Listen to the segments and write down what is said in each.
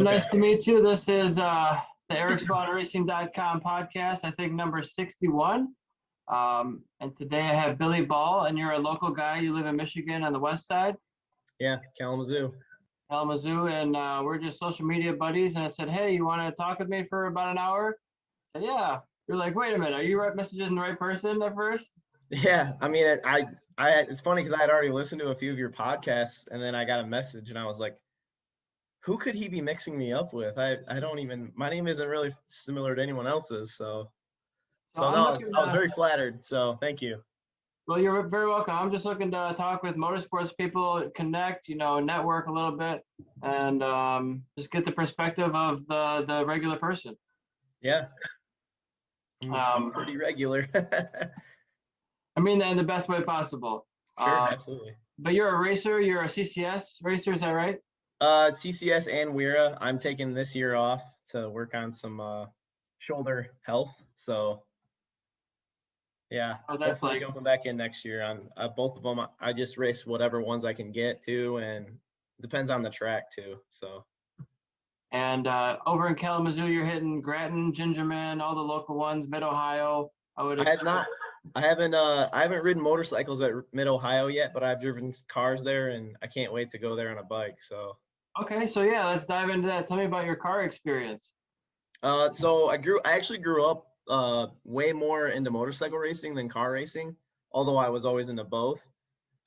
Okay. nice to meet you. This is the EricSwahn podcast, I think number 61. And today I have Billy Ball, and you're a local guy. You live in Michigan on the west side, Yeah, Kalamazoo. Kalamazoo, and we're just social media buddies. And I said, hey, you want to talk with me for about an hour? I said, yeah. You're like, wait a minute, are you messaging the right person at first? Yeah, I mean, it's funny because I had already listened to a few of your podcasts, and then I got a message, and I was like, who could he be mixing me up with? I don't even. My name isn't really similar to anyone else's, so So no, I'm I was looking. very flattered. So thank you. Well, you're very welcome. I'm just looking to talk with motorsports people, connect, network a little bit, and just get the perspective of the regular person. Yeah, I'm Um, pretty regular. I mean that in the best way possible. Sure, absolutely. But you're a racer. You're a CCS racer. Is that right? CCS and WERA. I'm taking this year off to work on some shoulder health. So yeah, Oh, that's hopefully like. jumping back in next year on both of them. I just race whatever ones I can get to, and depends on the track too. So And over in Kalamazoo, you're hitting Grattan, Gingerman, all the local ones, Mid Ohio. I would I have expect. not, I haven't ridden motorcycles at Mid Ohio yet, but I've driven cars there, and I can't wait to go there on a bike. So Okay, so yeah, let's dive into that. Tell me about your car experience. so I actually grew up way more into motorcycle racing than car racing, although I was always into both.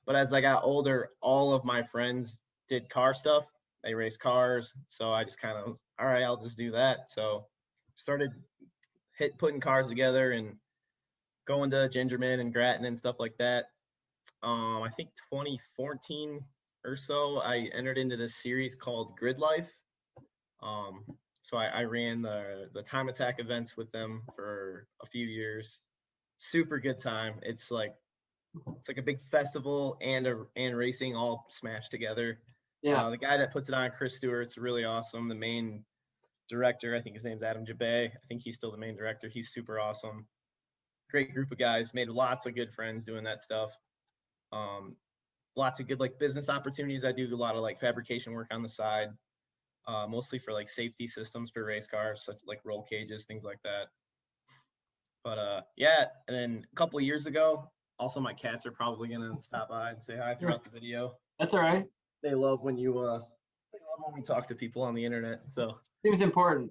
But as I got older, all of my friends did car stuff. They raced cars. So I just kind of, all right, I'll just do that. So started putting cars together and going to Gingerman and Grattan and stuff like that. I think 2014 or so, I entered into this series called Grid Life. So I ran the time attack events with them for a few years. Super good time. It's like a big festival and racing all smashed together. Yeah. The guy that puts it on, Chris Stewart's really awesome. The main director, I think his name's Adam Jabay. I think he's still the main director. He's super awesome. Great group of guys. Made lots of good friends doing that stuff. Lots of good like business opportunities. I do a lot of like fabrication work on the side, mostly for like safety systems for race cars, such like roll cages, things like that. But yeah, and then a couple of years ago, also my cats are probably gonna stop by and say hi throughout the video. That's all right. They love when you they love when we talk to people on the internet. So Seems important.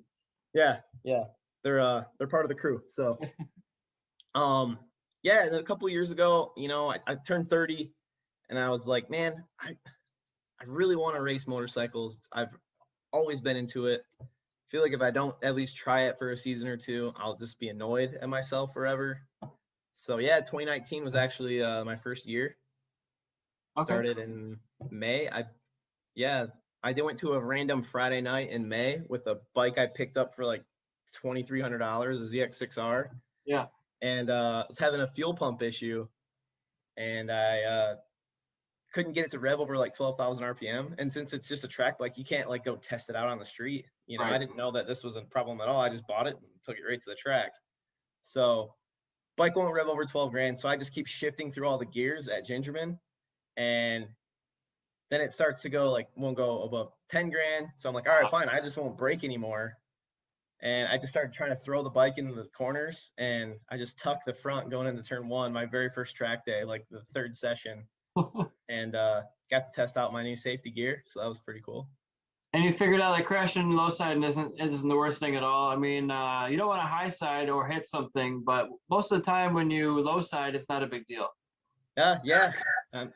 yeah, they're part of the crew. So yeah, and then a couple of years ago, I turned 30, and I was like, man, I really want to race motorcycles. I've always been into it. I feel like if I don't at least try it for a season or two, I'll just be annoyed at myself forever. So yeah, 2019 was actually my first year. Okay. Started in May. I went to a random Friday night in May with a bike I picked up for like $2,300, a ZX6R. Yeah. And was having a fuel pump issue, and I couldn't get it to rev over like 12,000 RPM. And since it's just a track bike, you can't like go test it out on the street. Right. I didn't know that this was a problem at all. I just bought it and took it right to the track. So bike won't rev over 12 grand. So I just keep shifting through all the gears at Gingerman, and then it starts to go like, won't go above 10 grand. So I'm like, all right, fine. I just won't brake anymore. And I just started trying to throw the bike into the corners, and I just tucked the front going into turn one, my very first track day, like the third session, and got to test out my new safety gear. So that was pretty cool. And you figured out that crashing low side isn't the worst thing at all. I mean, you don't want to high side or hit something, but most of the time when you low side, it's not a big deal. Yeah.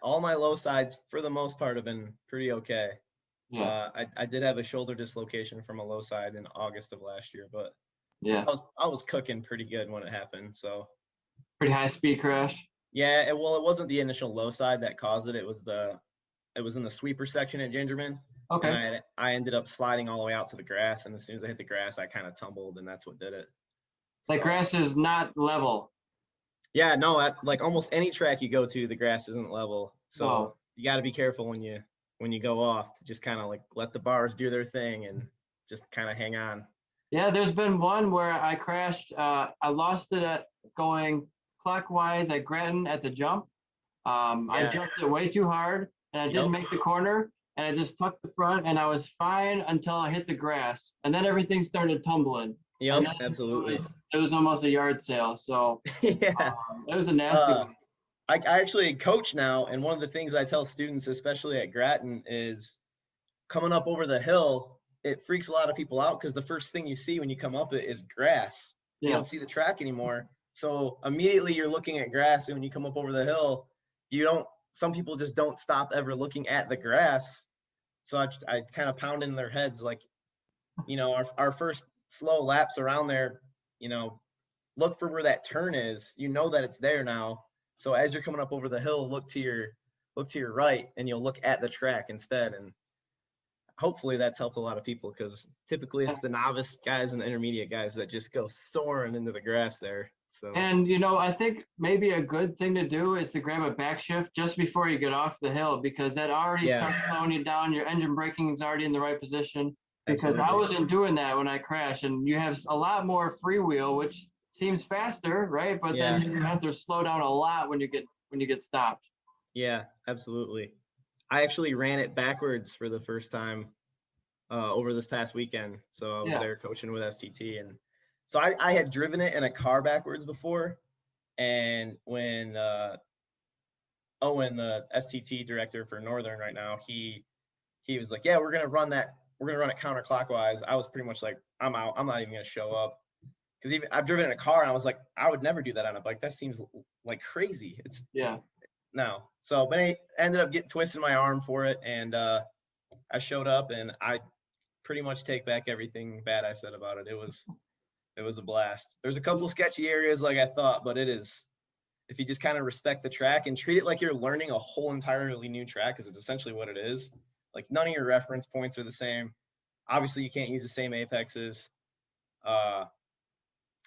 All my low sides, for the most part, have been pretty okay. Yeah. I did have a shoulder dislocation from a low side in August of last year, but yeah, I was cooking pretty good when it happened. So pretty high speed crash. yeah, it wasn't the initial low side that caused it. It was in the sweeper section at Gingerman. Okay. And I ended up sliding all the way out to the grass, and as soon as I hit the grass, I kind of tumbled, and that's what did it. Like grass is not level. Yeah, no, at like almost any track you go to, the grass isn't level. So you got to be careful when you go off to just kind of like let the bars do their thing and just kind of hang on. Yeah, there's been one where I crashed. I lost it at going clockwise at Grattan at the jump. I jumped it way too hard, and I didn't make the corner. and I just tucked the front, and I was fine until I hit the grass, and then everything started tumbling. Yep, And then absolutely. it was almost a yard sale. So Yeah. it was a nasty one. I actually coach now, and one of the things I tell students, especially at Grattan, is coming up over the hill, it freaks a lot of people out because the first thing you see when you come up it is grass. You Yeah. don't see the track anymore. So immediately you're looking at grass, and when you come up over the hill, some people just don't stop ever looking at the grass. So I kind of pound in their heads like, our first slow laps around there, look for where that turn is. You know that it's there now. So as you're coming up over the hill, look to your right, and you'll look at the track instead. And hopefully that's helped a lot of people, because typically it's the novice guys and the intermediate guys that just go soaring into the grass there. So, And I think maybe a good thing to do is to grab a back shift just before you get off the hill, because that already starts slowing you down. Your engine braking is already in the right position. Because I wasn't doing that when I crashed, and you have a lot more freewheel, which seems faster, right? But then you have to slow down a lot when you get stopped. Yeah, absolutely. I actually ran it backwards for the first time over this past weekend. So I was there coaching with STT, and so I had driven it in a car backwards before. And when Owen, the STT director for Northern right now, he was like, yeah, we're gonna run it counterclockwise. I was pretty much like, I'm out. I'm not even gonna show up, because even I've driven in a car, and I was like, I would never do that on a bike. That seems like crazy. It's no. So, but I ended up getting twisting my arm for it, and I showed up, and I pretty much take back everything bad I said about it. It was a blast. There's a couple sketchy areas like I thought, but it is, if you just kind of respect the track and treat it like you're learning a whole entirely new track, because it's essentially what it is. Like, none of your reference points are the same. Obviously, you can't use the same apexes.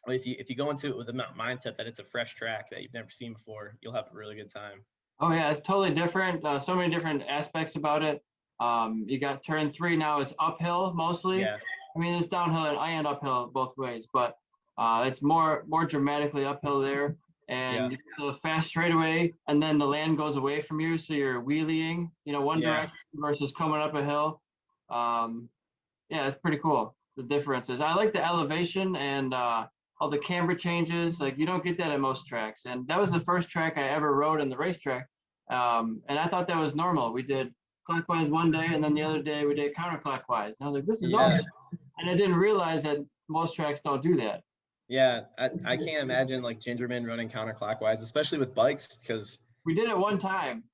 If you go into it with the mindset that it's a fresh track that you've never seen before, you'll have a really good time. Oh yeah, it's totally different. So many different aspects about it. You got turn 3 now. It's uphill mostly. Yeah. I mean, it's downhill and uphill both ways, but it's more dramatically uphill there. And the fast straightaway, and then the land goes away from you, so you're wheeling, one direction versus coming up a hill. It's pretty cool, the differences. I like the elevation and all the camber changes. Like, you don't get that at most tracks. And that was the first track I ever rode in the racetrack. And I thought that was normal. We did clockwise one day, and then the other day we did counterclockwise. And I was like, this is awesome. And I didn't realize that most tracks don't do that. Yeah, I can't imagine like Gingerman running counterclockwise, especially with bikes, because we did it one time.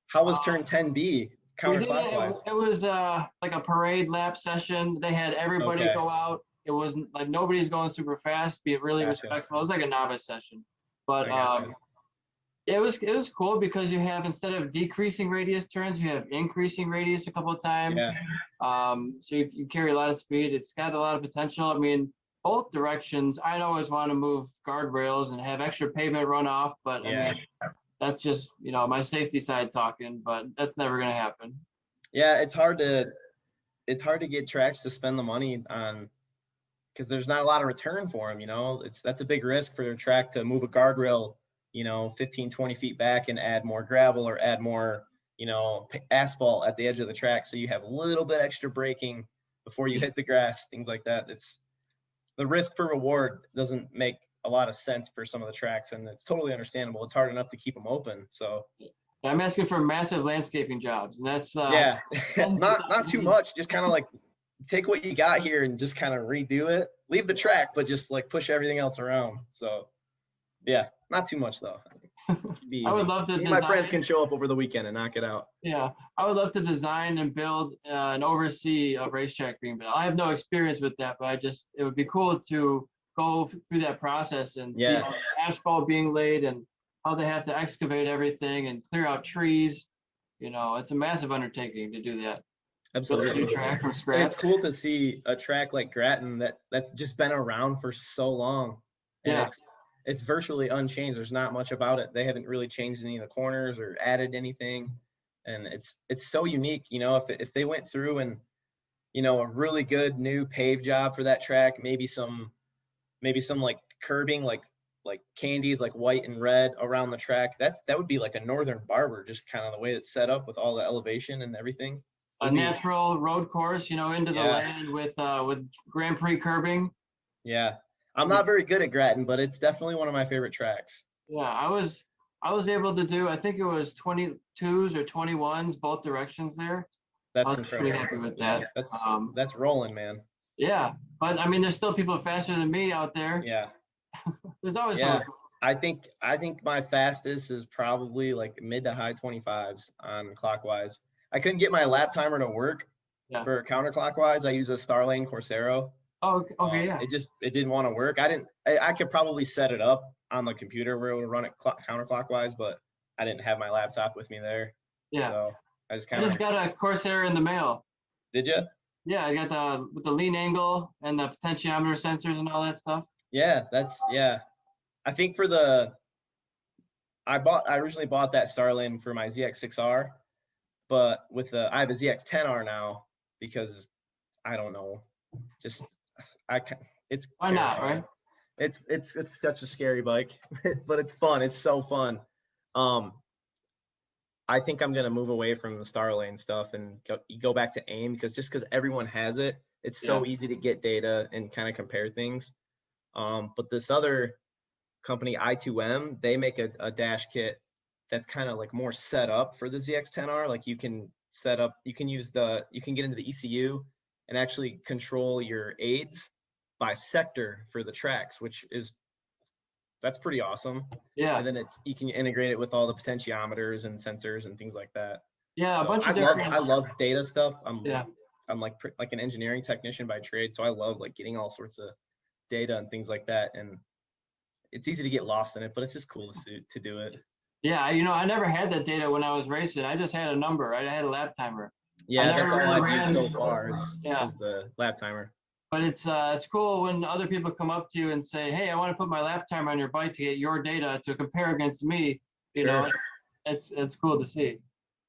How was turn 10B counterclockwise? It was like a parade lap session. They had everybody go out. It wasn't like nobody's going super fast. Be really respectful. It was like a novice session, but it was cool because you have, instead of decreasing radius turns, you have increasing radius a couple of times. So you carry a lot of speed. It's got a lot of potential. I mean, both directions. I'd always want to move guardrails and have extra pavement runoff, but I mean, that's just my safety side talking. But that's never going to happen. Yeah, it's hard to get tracks to spend the money on, because there's not a lot of return for them. That's a big risk for their track to move a guardrail 15, 20 feet back and add more gravel or add more, asphalt at the edge of the track. So you have a little bit extra braking before you hit the grass, things like that. It's the risk for reward doesn't make a lot of sense for some of the tracks, and it's totally understandable. It's hard enough to keep them open. So I'm asking for massive landscaping jobs, and that's not too much. Just kind of like take what you got here and just kind of redo it. Leave the track, but just like push everything else around. So not too much though. I would love to. My friends can show up over the weekend and knock it out. Yeah, I would love to design and build and oversee a racetrack being built. I have no experience with that, but it would be cool to go through that process and see how asphalt being laid and how they have to excavate everything and clear out trees. It's a massive undertaking to do that. Absolutely. Build a new track from scratch. It's cool to see a track like Grattan that's just been around for so long. And it's virtually unchanged. There's not much about it. They haven't really changed any of the corners or added anything. And it's so unique. If they went through and, a really good new pave job for that track, maybe some like curbing, like candies, like white and red around the track. That would be like a Northern Barber, just kind of the way it's set up with all the elevation and everything. a natural road course, into the Yeah. land with Grand Prix curbing. Yeah. I'm not very good at Grattan, but it's definitely one of my favorite tracks. Yeah, I was able to do, I think it was 22s or 21s, both directions there. I That's was pretty incredible. happy with that. That's rolling, man. Yeah, but I mean, there's still people faster than me out there. Yeah. There's always Yeah. someone. I think my fastest is probably like mid to high 25s on clockwise. I couldn't get my lap timer to work Yeah. for counterclockwise. I use a Starlane Coursero. Oh, okay, yeah. It didn't want to work. I could probably set it up on the computer where it would run it counterclockwise, but I didn't have my laptop with me there. Yeah. So I just I just got a Corsair in the mail. Did you? Yeah, I got with the lean angle and the potentiometer sensors and all that stuff. Yeah, I think I originally bought that Starlane for my ZX6R, but I have a ZX10R now because I don't know, just it's Why not, right? It's such a scary bike, but it's fun. It's so fun. I think I'm gonna move away from the Starlane stuff and go back to AIM because everyone has it, it's so easy to get data and kind of compare things. But this other company, I2M, they make a dash kit that's kind of like more set up for the ZX10R. Like you can get into the ECU and actually control your aids by sector for the tracks, that's pretty awesome. Yeah. And then you can integrate it with all the potentiometers and sensors and things like that. Yeah, so a bunch of I love data stuff. I'm like an engineering technician by trade, so I love like getting all sorts of data and things like that. And it's easy to get lost in it, but it's just cool to do it. Yeah, I never had that data when I was racing. I just had a number. I had a lap timer. Yeah, that's all I've used so far is the lap timer. But it's cool when other people come up to you and say, "Hey, I want to put my lap timer on your bike to get your data to compare against me." It's cool to see.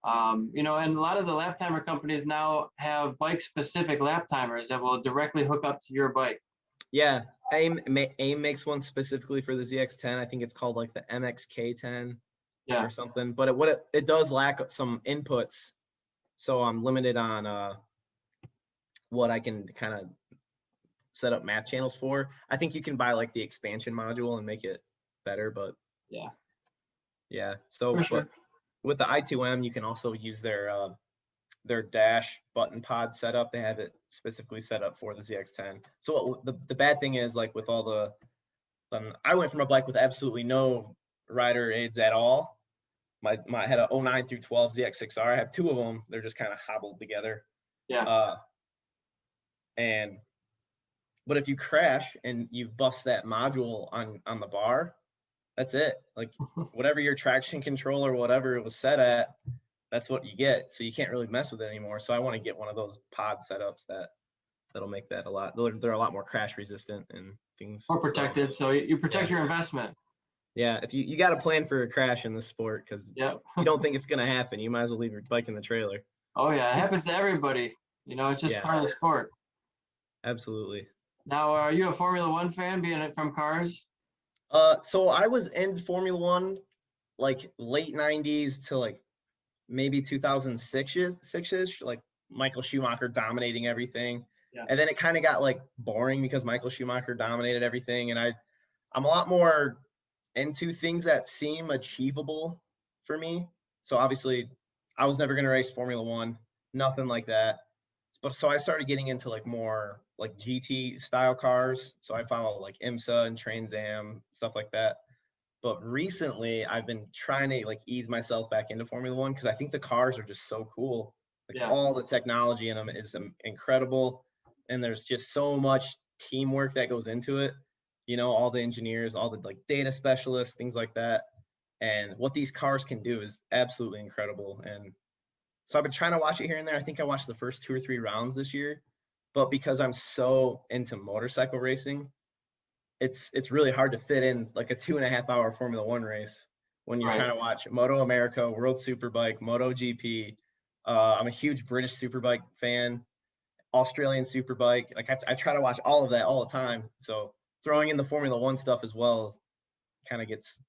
And a lot of the lap timer companies now have bike-specific lap timers that will directly hook up to your bike. Yeah, AIM makes one specifically for the ZX10. I think it's called like the MXK10 or something. But it does lack some inputs, so I'm limited on what I can kind of set up math channels for. I think you can buy like the expansion module and make it better, but yeah. So, but with the I2M, you can also use their dash button pod setup. They have it specifically set up for the ZX10. So the bad thing is, like with all I went from a bike with absolutely no rider aids at all. I had a 09 through 12 ZX6R. I have two of them. They're just kind of hobbled together. Yeah. But if you crash and you bust that module on the bar, that's it. Like whatever your traction control or whatever it was set at, that's what you get. So you can't really mess with it anymore. So I want to get one of those pod setups that'll make that they're a lot more crash resistant and things. More protected. So you protect your investment. Yeah, if you got to plan for a crash in this sport because you don't think it's going to happen, you might as well leave your bike in the trailer. Oh yeah, it happens to everybody. It's just part of the sport. Absolutely. Now, are you a Formula One fan, being it from cars? So I was in Formula One like late 90s to like maybe 2006-ish, like Michael Schumacher dominating everything. Yeah. And then it kind of got like boring because Michael Schumacher dominated everything. And I'm a lot more into things that seem achievable for me. So obviously I was never going to race Formula One, nothing like that. But so I started getting into like more like GT style cars. So I follow like IMSA and Trans Am, stuff like that. But recently I've been trying to like ease myself back into Formula One because I think the cars are just so cool. Like all the technology in them is incredible. And there's just so much teamwork that goes into it. All the engineers, all the like data specialists, things like that. And what these cars can do is absolutely incredible. And so I've been trying to watch it here and there. I think I watched the first 2 or 3 rounds this year, but because I'm so into motorcycle racing, it's really hard to fit in like a 2.5 hour Formula One race when you're trying to watch Moto America, World Superbike, Moto GP. I'm a huge British Superbike fan, Australian Superbike. Like I try to watch all of that all the time. So throwing in the Formula One stuff as well kind of gets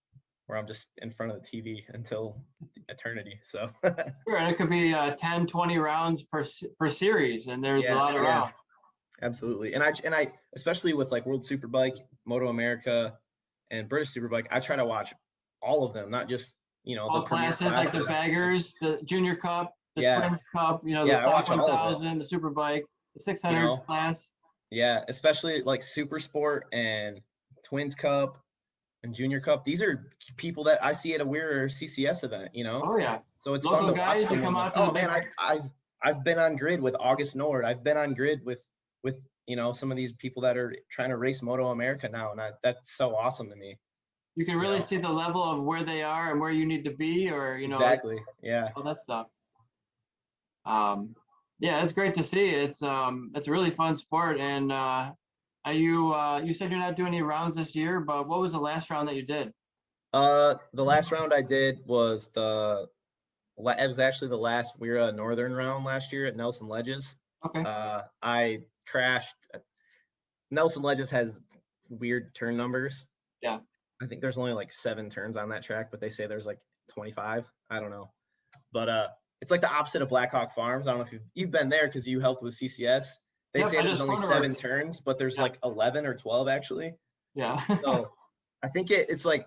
where I'm just in front of the TV until eternity. So Sure, and it could be 10, 20 rounds per series, and there's a yeah, lot of yeah, rounds. absolutely. And I especially with like World Superbike, Moto America, and British Superbike, I try to watch all of them, not just the All premier classes like the classes. baggers, the Junior Cup, the Yeah, Twins Cup, the yeah, I Stock watch all of it. 1000, the Superbike, the You 600 know, class. yeah, especially like Super Sport and Twins Cup and Junior Cup. These are people that I see at a Weir CCS event. Oh yeah, So it's fun local to watch guys who someone come like, out to the oh big. man, I've been on grid with August Nord. I've been on grid with some of these people that are trying to race Moto America now, and that's so awesome to me. You can really see the level of where they are and where you need to be, or Exactly. Yeah. all that stuff. Yeah, it's great to see. It's a really fun sport. And you said you're not doing any rounds this year, but what was the last round that you did? The last round I did was it was actually the last Weir Northern round last year at Nelson Ledges. Okay. I crashed. Nelson Ledges has weird turn numbers. Yeah. I think there's only like 7 turns on that track, but they say there's like 25. I don't know. But it's like the opposite of Blackhawk Farms. I don't know if you've been there because you helped with CCS. They say there's only 7 turns, but there's like 11 or 12 actually. Yeah. So I think it's like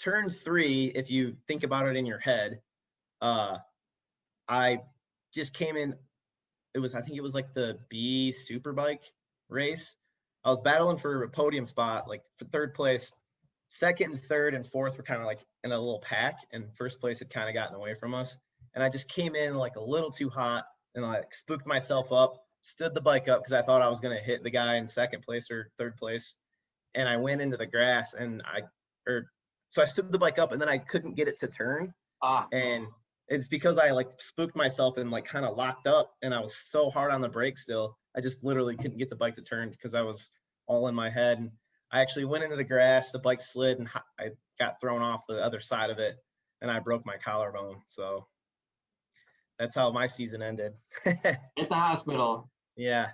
turn 3, if you think about it in your head. I just came in. I think it was like the B Superbike race. I was battling for a podium spot, like for 3rd place. 2nd and 3rd and 4th were kind of like in a little pack, and 1st place had kind of gotten away from us. And I just came in like a little too hot and like spooked myself up, stood the bike up because I thought I was going to hit the guy in 2nd place or 3rd place. And I went into the grass so I stood the bike up and then I couldn't get it to turn. And it's because I like spooked myself and like kind of locked up, and I was so hard on the brake still. I just literally couldn't get the bike to turn because I was all in my head. And I actually went into the grass, the bike slid, and I got thrown off the other side of it, and I broke my collarbone. So that's how my season ended. At the hospital. Yeah.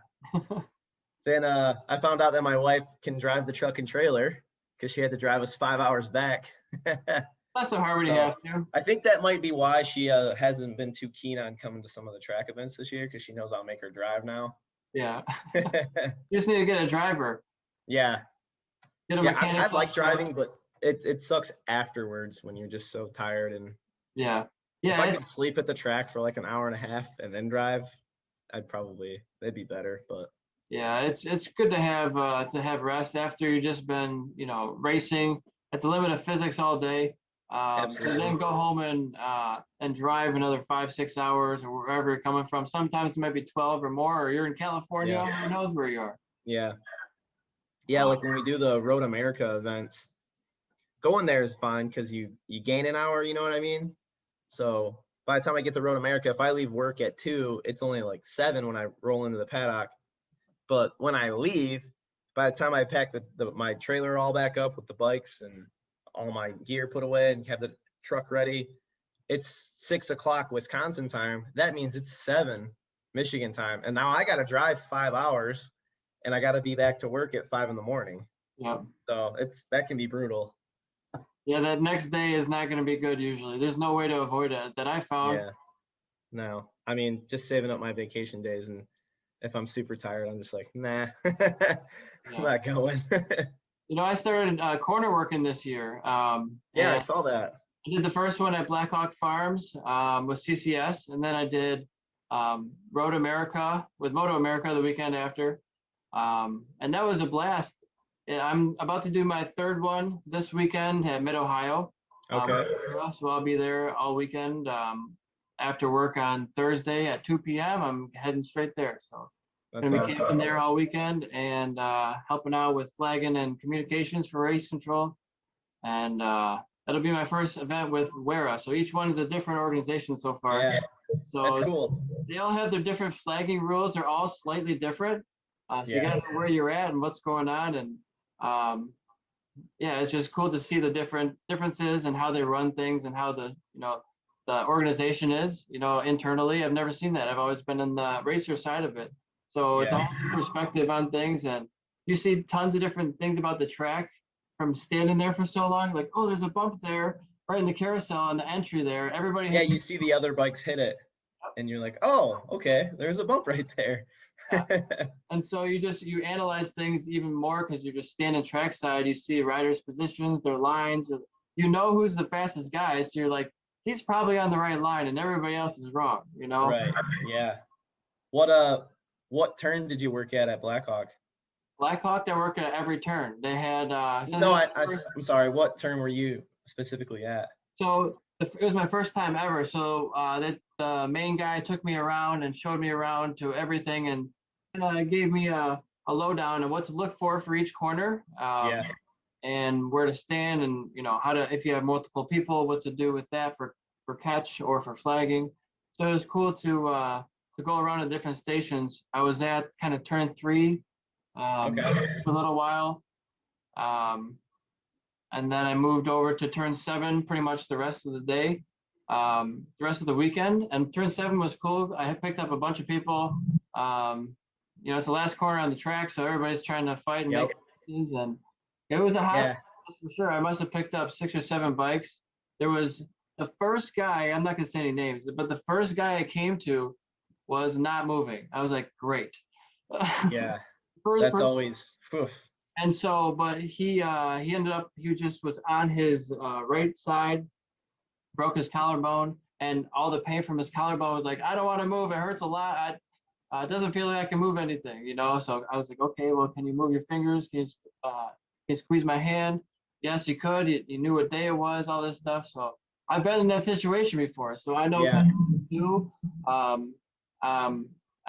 Then I found out that my wife can drive the truck and trailer because she had to drive us 5 hours back. That's so hard when you have to. I think that might be why she hasn't been too keen on coming to some of the track events this year, because she knows I'll make her drive now. Yeah. You just need to get a driver. Yeah. Get a mechanic. I like driving, but it sucks afterwards when you're just so tired. And yeah. If I could sleep at the track for like an hour and a half and then drive, that'd be better. But yeah, it's good to have rest after you've just been racing at the limit of physics all day. And then go home and drive another 5-6 hours or wherever you're coming from. Sometimes it might be 12 or more, or you're in California. Who knows where you are? Yeah. Yeah, like when we do the Road America events, going there is fine because you gain an hour, you know what I mean? So by the time I get to Road America, if I leave work at 2, it's only like 7 when I roll into the paddock. But when I leave, by the time I pack my trailer all back up with the bikes and all my gear put away and have the truck ready, it's 6 o'clock Wisconsin time. That means it's 7 Michigan time. And now I got to drive 5 hours and I got to be back to work at 5 a.m. Yeah. So that can be brutal. Yeah. That next day is not going to be good. Usually there's no way to avoid it that I found. Yeah. No, I mean, just saving up my vacation days. And if I'm super tired, I'm just like, nah, I'm not going. I started corner working this year. Yeah, I saw that. I did the first one at Blackhawk Farms with CCS, and then I did Road America with Moto America the weekend after, and that was a blast. I'm about to do my 3rd one this weekend at Mid-Ohio. Okay. So I'll be there all weekend. After work on Thursday at 2 p.m., I'm heading straight there. So I'm going to be camping there all weekend and helping out with flagging and communications for race control. And that'll be my first event with WERA. So each one is a different organization so far. Yeah, so that's cool. They all have their different flagging rules. They're all slightly different. So you got to know where you're at and what's going on. And it's just cool to see the differences and how they run things and how the organization is, internally. I've never seen that. I've always been in the racer side of it. So it's all perspective on things, and you see tons of different things about the track from standing there for so long. Like, oh, there's a bump there right in the carousel on the entry there. Everybody Yeah, hits you see the other bikes hit it, and you're like, oh, okay, there's a bump right there. yeah. And so you analyze things even more because you're just standing trackside. You see riders' positions, their lines. You know who's the fastest guy, so you're like, he's probably on the right line, and everybody else is wrong. You know. Right. Yeah. What turn did you work at Blackhawk? Blackhawk, they're working at every turn. They had No, I'm sorry. What turn were you specifically at? so it was my first time ever. So that the main guy took me around and showed me around to everything and gave me a lowdown on what to look for each corner. Yeah. And where to stand and how to, if you have multiple people, what to do with that for catch or for flagging. So it was cool to go around to different stations. I was at kind of turn 3 Okay. for a little while. And then I moved over to turn 7 pretty much the rest of the day, the rest of the weekend. And turn 7 was cool. I had picked up a bunch of people. It's the last corner on the track, so everybody's trying to fight and Yep. make races. And it was a hot Yeah. spot, that's for sure. I must have picked up 6 or 7 bikes. There was the first guy, I'm not going to say any names, but the first guy I came to was not moving. I was like, great. Yeah. First That's person. always. Oof. And so, but he ended up, he just was on his right side, broke his collarbone, and all the pain from his collarbone was like, I don't want to move. It hurts a lot. It doesn't feel like I can move anything, So I was like, okay, well, can you move your fingers? Can you squeeze my hand? Yes, he could. He knew what day it was, all this stuff. So I've been in that situation before, so I know Yeah. kind of what to do.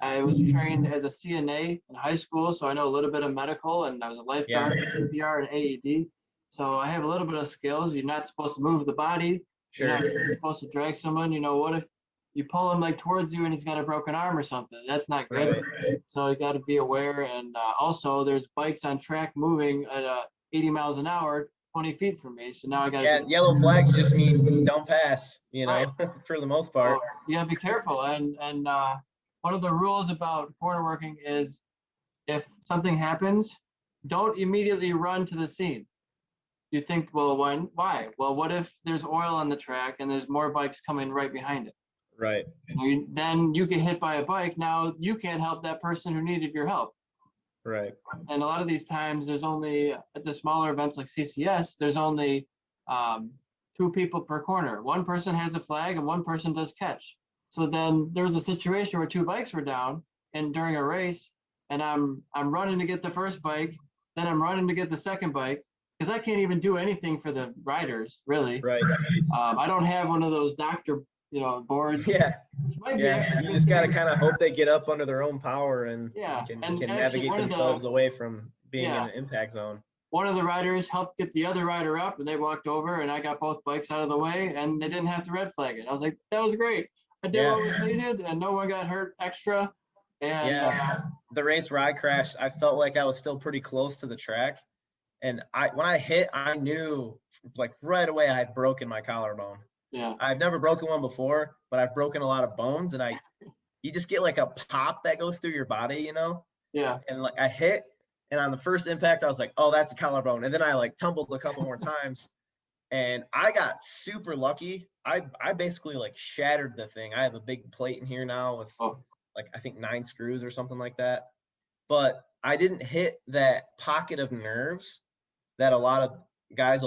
I was trained as a CNA in high school, so I know a little bit of medical, and I was a lifeguard, CPR, and AED. So I have a little bit of skills. You're not supposed to move the body. Sure. You're not supposed to drag someone. What if you pull him like towards you and he's got a broken arm or something? That's not good. Right. So you got to be aware. And also, there's bikes on track moving at 80 miles an hour, 20 feet from me. So now I got to. Yeah, yellow flags just mean don't pass, Right. for the most part. So you got to be careful. And one of the rules about corner working is if something happens, don't immediately run to the scene. You think, well, why? Well, what if there's oil on the track and there's more bikes coming right behind it? Right. Then you get hit by a bike. Now you can't help that person who needed your help. Right. And a lot of these times, there's only, at the smaller events like CCS, there's only 2 people per corner. One person has a flag and one person does catch. So then there was a situation where 2 bikes were down and during a race, and I'm running to get the first bike, then I'm running to get the second bike, because I can't even do anything for the riders, really. Right. I don't have one of those doctor, boards. Yeah. Yeah. You just got to kind of hope they get up under their own power and can actually, navigate themselves away from being in an impact zone. One of the riders helped get the other rider up, and they walked over, and I got both bikes out of the way, and they didn't have to red flag it. I was like, that was great. I did what was needed, and no one got hurt extra. And the race where I crashed, I felt like I was still pretty close to the track. And when I hit, I knew like right away I had broken my collarbone. Yeah. I've never broken one before, but I've broken a lot of bones, and you just get like a pop that goes through your body, Yeah. And like I hit, and on the first impact, I was like, oh, that's a collarbone. And then I like tumbled a couple more times, and I got super lucky. I basically like shattered the thing. I have a big plate in here now with like I think 9 screws or something like that. But I didn't hit that pocket of nerves that a lot of guys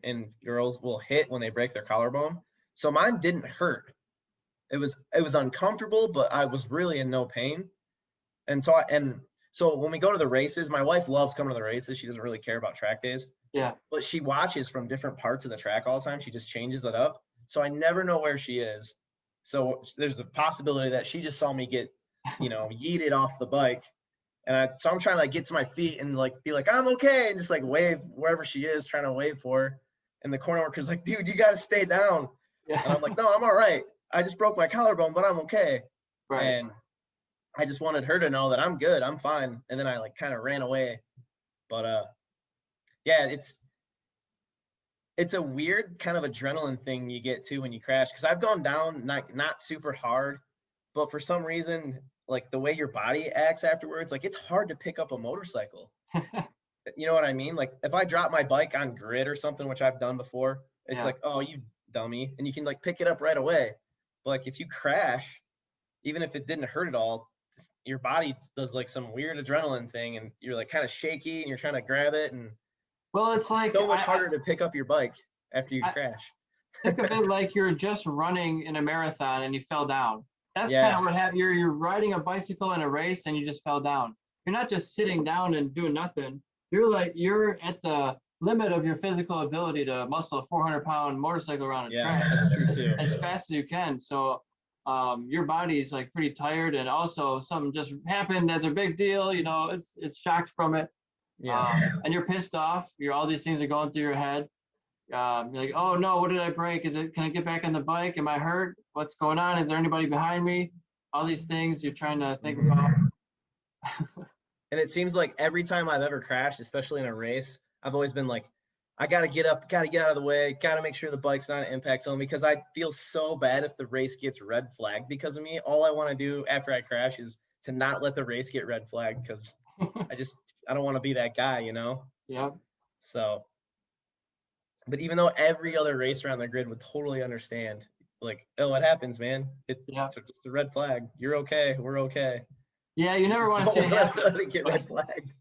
and girls will hit when they break their collarbone. So mine didn't hurt. It was uncomfortable, but I was really in no pain. And so when we go to the races, my wife loves coming to the races. She doesn't really care about track days. Yeah. But she watches from different parts of the track all the time. She just changes it up. So I never know where she is. So there's the possibility that she just saw me get, yeeted off the bike. And so I'm trying to like get to my feet and like be like, I'm okay. And just like wave wherever she is, trying to wave for her. And the corner worker's like, dude, you got to stay down. Yeah. And I'm like, no, I'm all right. I just broke my collarbone, but I'm okay. Right. And I just wanted her to know that I'm good. I'm fine. And then I like kind of ran away. But yeah, it's a weird kind of adrenaline thing you get to when you crash. Cause I've gone down not super hard, but for some reason, like the way your body acts afterwards, like it's hard to pick up a motorcycle. You know what I mean? Like if I drop my bike on grid or something, which I've done before, it's like, oh, you dummy. And you can like pick it up right away. But like if you crash, even if it didn't hurt at all, your body does like some weird adrenaline thing and you're like kind of shaky and you're trying to grab it. And Well, it's like so much harder to pick up your bike after you crash. Think of it like you're just running in a marathon and you fell down. That's Yeah. kind of what happened. You're riding a bicycle in a race and you just fell down. You're not just sitting down and doing nothing. You're at the limit of your physical ability to muscle a 400-pound motorcycle around a track. That's true too. As fast as you can. So your body's like pretty tired, and also something just happened that's a big deal. You know, it's shocked from it. And you're pissed off. All these things are going through your head. You're like, oh no, what did I break? Can I get back on the bike? Am I hurt? What's going on? Is there anybody behind me? All these things you're trying to think about. And it seems like every time I've ever crashed, especially in a race, I've always been like, I got to get up, got to get out of the way, got to make sure the bike's not an impact zone, because I feel so bad if the race gets red flagged because of me. All I want to do after I crash is to not let the race get red flagged, because I don't want to be that guy, you know? Yeah. So, but even though every other racer on the grid would totally understand, like, oh, it happens, man. It's just a red flag. You're okay. We're okay. Yeah, you never want to see it happen. Let it get red flagged.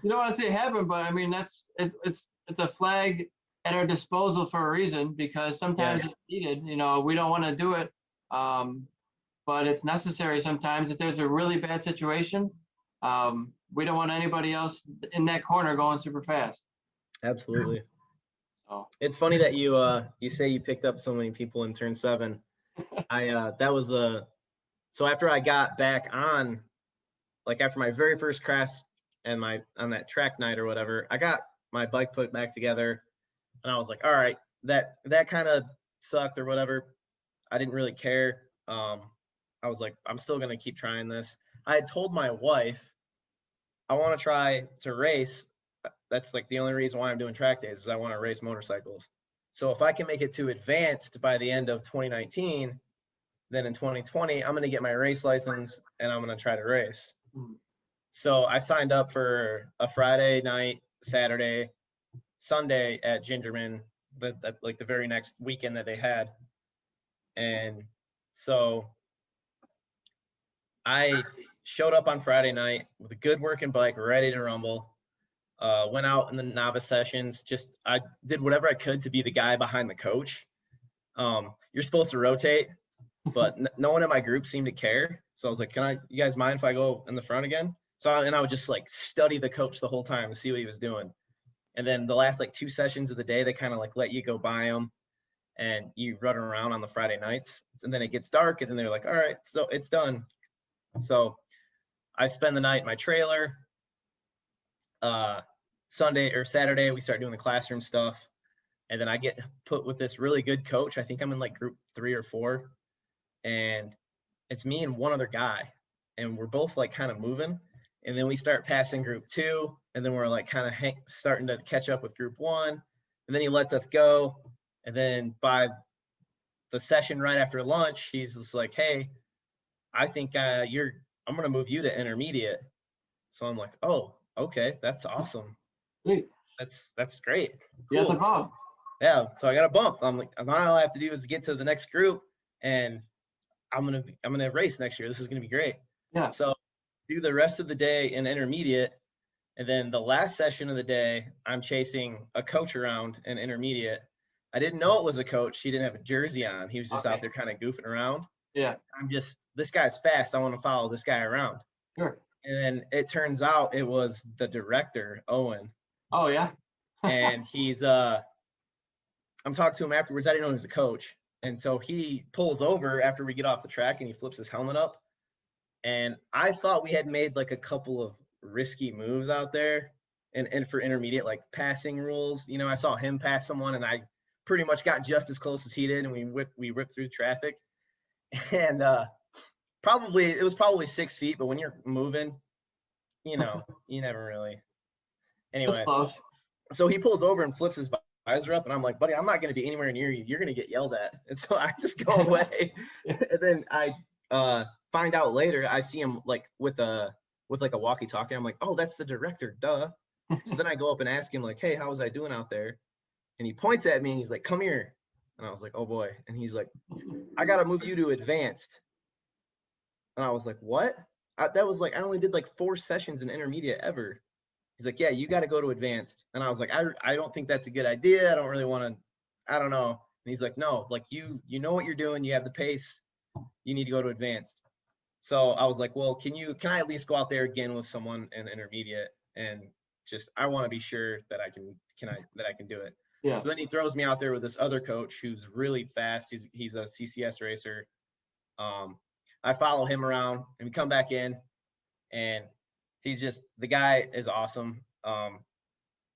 You don't want to see it happen, but I mean, it's a flag at our disposal for a reason, because sometimes it's needed. You know, we don't want to do it, but it's necessary sometimes. If there's a really bad situation, we don't want anybody else in that corner going super fast. Absolutely. So it's funny that you say you picked up so many people in turn 7. So after I got back on, like after my very first crash and on that track night or whatever, I got my bike put back together and I was like, all right, that kind of sucked or whatever. I didn't really care. I was like, I'm still going to keep trying this. I had told my wife, I want to try to race. That's like the only reason why I'm doing track days is I want to race motorcycles. So if I can make it to advanced by the end of 2019, then in 2020, I'm going to get my race license and I'm going to try to race. So I signed up for a Friday night, Saturday, Sunday at Gingerman, like the very next weekend that they had. And so I showed up on Friday night with a good working bike, ready to rumble. Went out in the novice sessions. I did whatever I could to be the guy behind the coach. You're supposed to rotate, but no one in my group seemed to care. So I was like, you guys mind if I go in the front again? I would just like study the coach the whole time and see what he was doing. And then the last like 2 sessions of the day, they kind of like let you go by them and you run around on the Friday nights. And then it gets dark and then they're like, all right, so it's done. So I spend the night in my trailer. Sunday or Saturday, we start doing the classroom stuff. And then I get put with this really good coach. I think I'm in like group 3 or 4. And it's me and one other guy. And we're both like kind of moving. And then we start passing group 2. And then we're like kind of starting to catch up with group 1. And then he lets us go. And then by the session right after lunch, he's just like, hey, I think I'm going to move you to intermediate. So I'm like, oh, okay, that's awesome. Sweet. That's great. Cool. You got the bump. Yeah, so I got a bump. I'm like, now all I have to do is get to the next group, and I'm gonna race next year. This is gonna be great. Yeah. So do the rest of the day in intermediate, and then the last session of the day, I'm chasing a coach around in intermediate. I didn't know it was a coach. He didn't have a jersey on. He was just out there kind of goofing around. Yeah. This guy's fast. I want to follow this guy around. Sure. And then it turns out it was the director, Owen. Oh yeah. And he's I'm talking to him afterwards. I didn't know he was a coach. And so he pulls over after we get off the track and he flips his helmet up. And I thought we had made like a couple of risky moves out there and for intermediate, like passing rules. You know, I saw him pass someone and I pretty much got just as close as he did. And we whipped through traffic. And it was probably 6 feet, but when you're moving, you know, you never really. Anyway, that's close. So he pulls over and flips his visor up, and I'm like, buddy, I'm not going to be anywhere near you. You're going to get yelled at. And so I just go away. And then I find out later, I see him like with like a walkie-talkie. I'm like, oh, that's the director, duh. So then I go up and ask him like, hey, how was I doing out there? And he points at me and he's like, come here. And I was like, oh boy. And he's like, I got to move you to advanced. And I was like, what? That was like, I only did like 4 sessions in intermediate ever. He's like, yeah, you got to go to advanced. And I was like, I don't think that's a good idea. I don't really want to, I don't know. And he's like, no, like you know what you're doing. You have the pace. You need to go to advanced. So I was like, well, can I at least go out there again with someone in intermediate and just, I want to be sure that I can do it. Yeah. So then he throws me out there with this other coach who's really fast. He's a CCS racer. I follow him around and we come back in and the guy is awesome.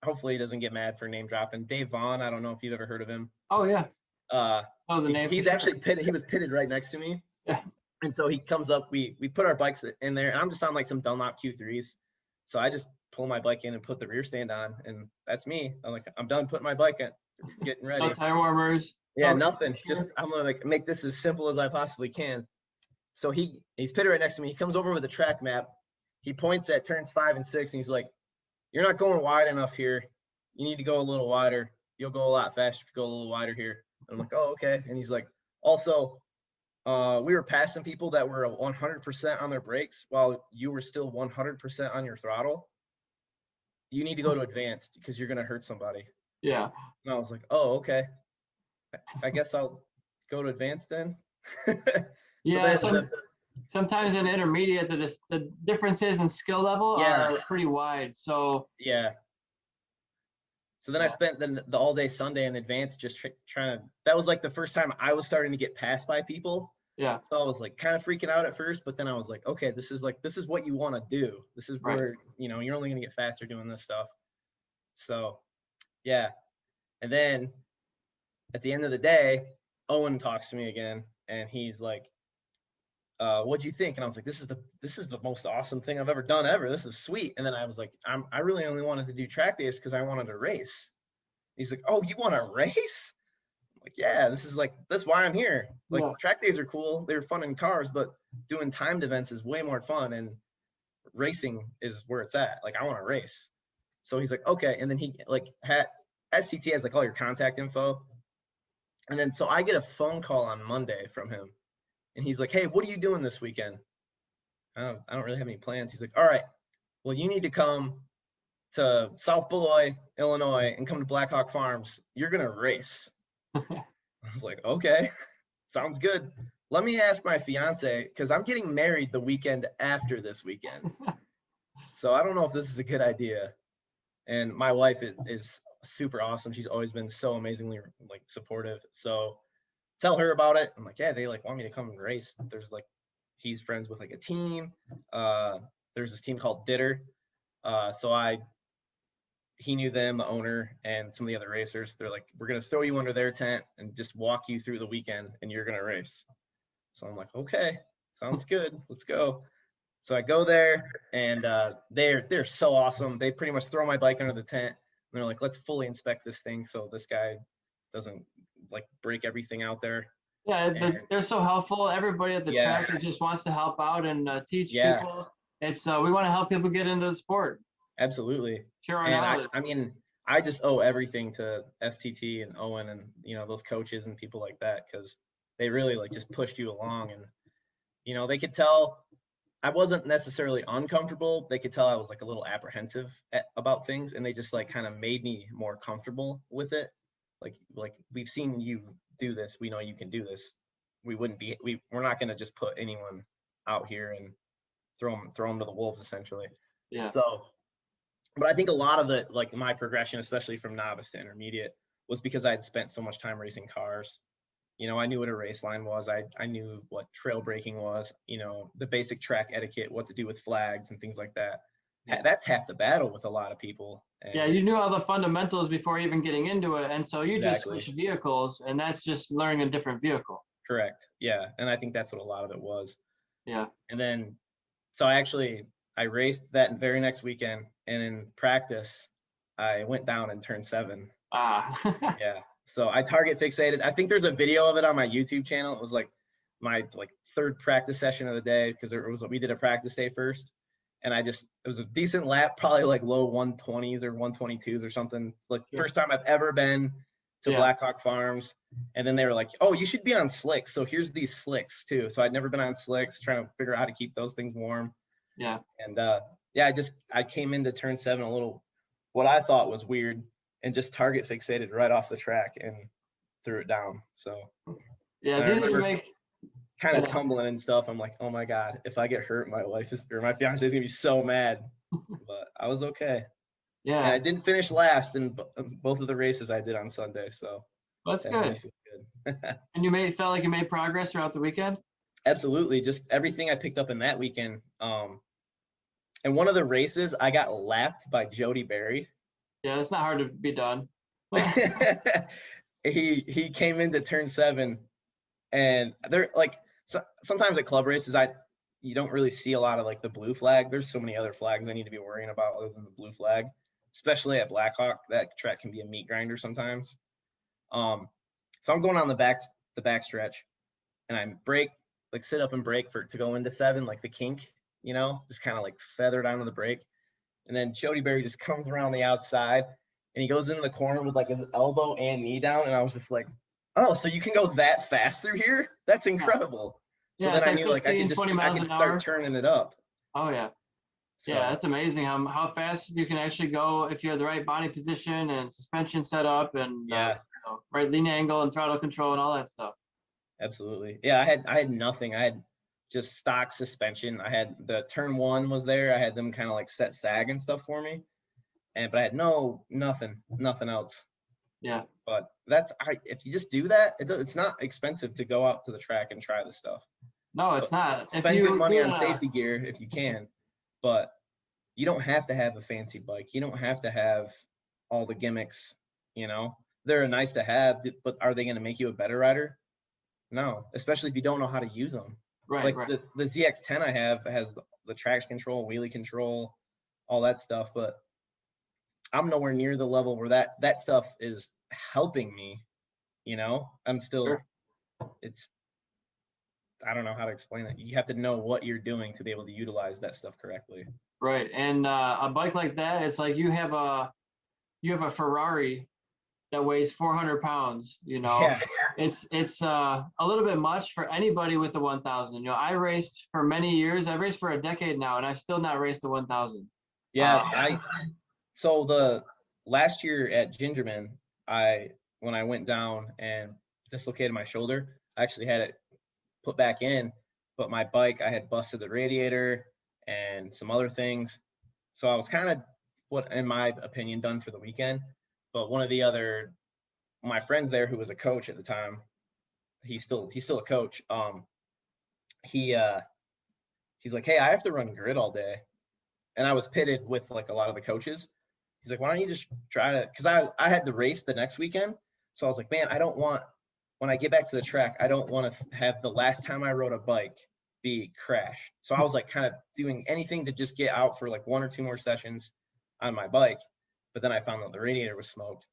Hopefully he doesn't get mad for name dropping. Dave Vaughn, I don't know if you've ever heard of him. Oh yeah. The name. He's actually pitted. He was pitted right next to me. Yeah. And so he comes up. We put our bikes in there, and I'm just on like some Dunlop Q3s. So I just pull my bike in and put the rear stand on, and that's me. I'm done putting my bike in, getting ready. No tire warmers. Yeah, nothing. Just I'm gonna like make this as simple as I possibly can. So he's pitted right next to me. He comes over with a track map. He points at turns 5 and 6, and he's like, "You're not going wide enough here. You need to go a little wider. You'll go a lot faster if you go a little wider here." I'm like, "Oh, okay." And he's like, "Also, we were passing people that were 100% on their brakes while you were still 100% on your throttle. You need to go to advanced because you're gonna hurt somebody." Yeah. And I was like, "Oh, okay. I guess I'll go to advanced then." Yeah. Sometimes in intermediate, the differences in skill level are pretty wide. So yeah. So then I spent the all day Sunday in advance just trying to. That was like the first time I was starting to get passed by people. Yeah. So I was like kind of freaking out at first, but then I was like, okay, this is what you want to do. This is where you're only gonna get faster doing this stuff. So yeah. And then at the end of the day, Owen talks to me again, and he's like, "What'd you think?" And I was like, "This is the most awesome thing I've ever done ever. This is sweet." And then I was like, "I really only wanted to do track days because I wanted to race." He's like, "Oh, you want to race?" I'm like, "Yeah, that's why I'm here. Like track days are cool. They're fun in cars, but doing timed events is way more fun, and racing is where it's at. Like I want to race." So he's like, "Okay." And then he STT has like all your contact info. And then so I get a phone call on Monday from him. And he's like, "Hey, what are you doing this weekend?" I don't really have any plans. He's like, "All right, well, you need to come to South Beloit, Illinois, and come to Blackhawk Farms. You're going to race." I was like, "Okay, sounds good. Let me ask my fiance, because I'm getting married the weekend after this weekend. So I don't know if this is a good idea." And my wife is super awesome. She's always been so amazingly like supportive. So tell her about it. I'm like, "Yeah, they like want me to come and race." There's like, he's friends with like a team. There's this team called Ditter. He knew them, the owner, and some of the other racers. They're like, "We're going to throw you under their tent and just walk you through the weekend and you're going to race." So I'm like, "Okay, sounds good. Let's go." So I go there and they're so awesome. They pretty much throw my bike under the tent and they're like, "Let's fully inspect this thing so this guy doesn't like break everything out there." Yeah, they're so helpful. Everybody at the track just wants to help out and teach people. It's we want to help people get into the sport. Absolutely. Sure. And I mean, I just owe everything to STT and Owen and those coaches and people like that, because they really like just pushed you along, and they could tell I wasn't necessarily uncomfortable. They could tell I was like a little apprehensive about things, and they just like kind of made me more comfortable with it. Like we've seen you do this. We know you can do this. We're not going to just put anyone out here and throw them to the wolves, essentially. Yeah. So, but I think a lot of it, like my progression, especially from novice to intermediate, was because I had spent so much time racing cars. I knew what a race line was. I knew what trail braking was, the basic track etiquette, what to do with flags and things like that. Yeah. That's half the battle with a lot of people. And yeah, you knew all the fundamentals before even getting into it. And so you just switched vehicles, and that's just learning a different vehicle. Correct. Yeah. And I think that's what a lot of it was. Yeah. And then, so I raced that very next weekend, and in practice, I went down and turned 7. Yeah. So I target fixated. I think there's a video of it on my YouTube channel. It was like my third practice session of the day, because we did a practice day first. And it was a decent lap, probably like low 120s or 122s or something. Like first time I've ever been to Blackhawk Farms. And then they were like, oh, you should be on slicks. So here's these slicks too. So I'd never been on slicks, trying to figure out how to keep those things warm. Yeah. And I came into turn 7 a little, what I thought was weird, and just target fixated right off the track and threw it down. So yeah, it's easy to make. Kind of tumbling and stuff. I'm like, oh my God, if I get hurt, my fiance is gonna be so mad. But I was okay. Yeah. And I didn't finish last in both of the races I did on Sunday. So that's good. Good. And felt like you made progress throughout the weekend? Absolutely. Just everything I picked up in that weekend. And one of the races I got lapped by Jody Berry. Yeah, that's not hard to be done. He came into turn 7, and they're like, sometimes at club races you don't really see a lot of like the blue flag. There's so many other flags I need to be worrying about other than the blue flag, especially at Blackhawk. That track can be a meat grinder sometimes. So I'm going on the back stretch, and I brake, like sit up and brake to go into 7, like the kink, just kind of like feathered onto the brake. And then Jody Berry just comes around the outside, and he goes into the corner with like his elbow and knee down. And I was just like, oh, so you can go that fast through here? That's incredible. So then I knew like I could start turning it up. Oh yeah. So, yeah, that's amazing how fast you can actually go if you have the right body position and suspension set up and right lean angle and throttle control and all that stuff. Absolutely. Yeah, I had nothing. I had just stock suspension. I had the turn 1 was there. I had them kind of like set sag and stuff for me. But I had nothing else. Yeah. But if you just do that, it's not expensive to go out to the track and try the stuff. No, it's not. Spend good money on safety gear if you can, but you don't have to have a fancy bike. You don't have to have all the gimmicks, They're nice to have, but are they going to make you a better rider? No, especially if you don't know how to use them. Right, like the ZX10 I have has the traction control, wheelie control, all that stuff, but I'm nowhere near the level where that stuff is helping me, I'm still, I don't know how to explain it. You have to know what you're doing to be able to utilize that stuff correctly. Right. And a bike like that, it's like you have a Ferrari that weighs 400 pounds, Yeah. It's a little bit much for anybody with the 1000. I raced for many years. I've raced for a decade now, and I've still not raced the 1000. Yeah. So the last year at Gingerman, when I went down and dislocated my shoulder, I actually had it put back in, but my bike, I had busted the radiator and some other things. So I was kind of, what in my opinion, done for the weekend. But one of my friends there, who was a coach at the time, he's still a coach. He's like, hey, I have to run grid all day. And I was pitted with like a lot of the coaches. He's like, why don't you just try to, because I had the race the next weekend. So I was like, man, when I get back to the track, I don't want to have the last time I rode a bike be crash. So I was like kind of doing anything to just get out for like 1 or 2 more sessions on my bike. But then I found out the radiator was smoked.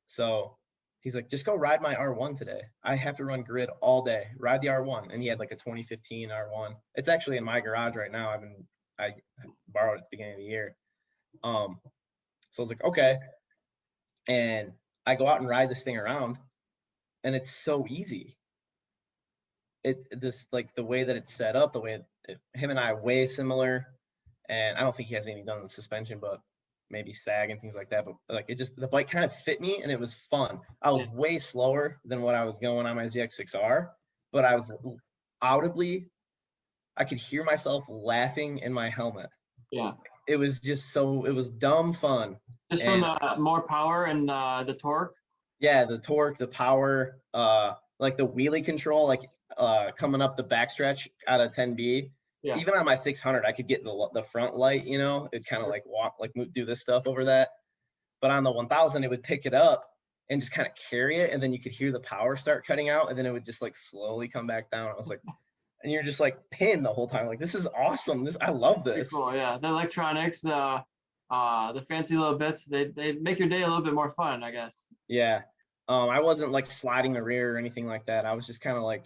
So he's like, just go ride my R1 today. I have to run grid all day. Ride the R1. And he had like a 2015 R1. It's actually in my garage right now. I borrowed it at the beginning of the year. So I was like, okay. And I go out and ride this thing around, and it's so easy. Like the way that it's set up, the way him and I are way similar, and I don't think he has anything done on the suspension, but maybe sag and things like that. But like the bike kind of fit me, and it was fun. I was way slower than what I was going on my ZX6R, but I was audibly, I could hear myself laughing in my helmet. Yeah. It was just it was dumb fun. Just from the more power and the torque? Yeah, the torque, the power, like the wheelie control, like coming up the backstretch out of 10B. Yeah. Even on my 600, I could get the front light, it'd kind of like do this stuff over that. But on the 1000, it would pick it up and just kind of carry it. And then you could hear the power start cutting out, and then it would just like slowly come back down. I was like, and you're just like pinned the whole time. Like, this is awesome. I love this. Pretty cool, yeah. The electronics, the fancy little bits, they make your day a little bit more fun, I guess. Yeah. I wasn't like sliding the rear or anything like that. I was just kind of like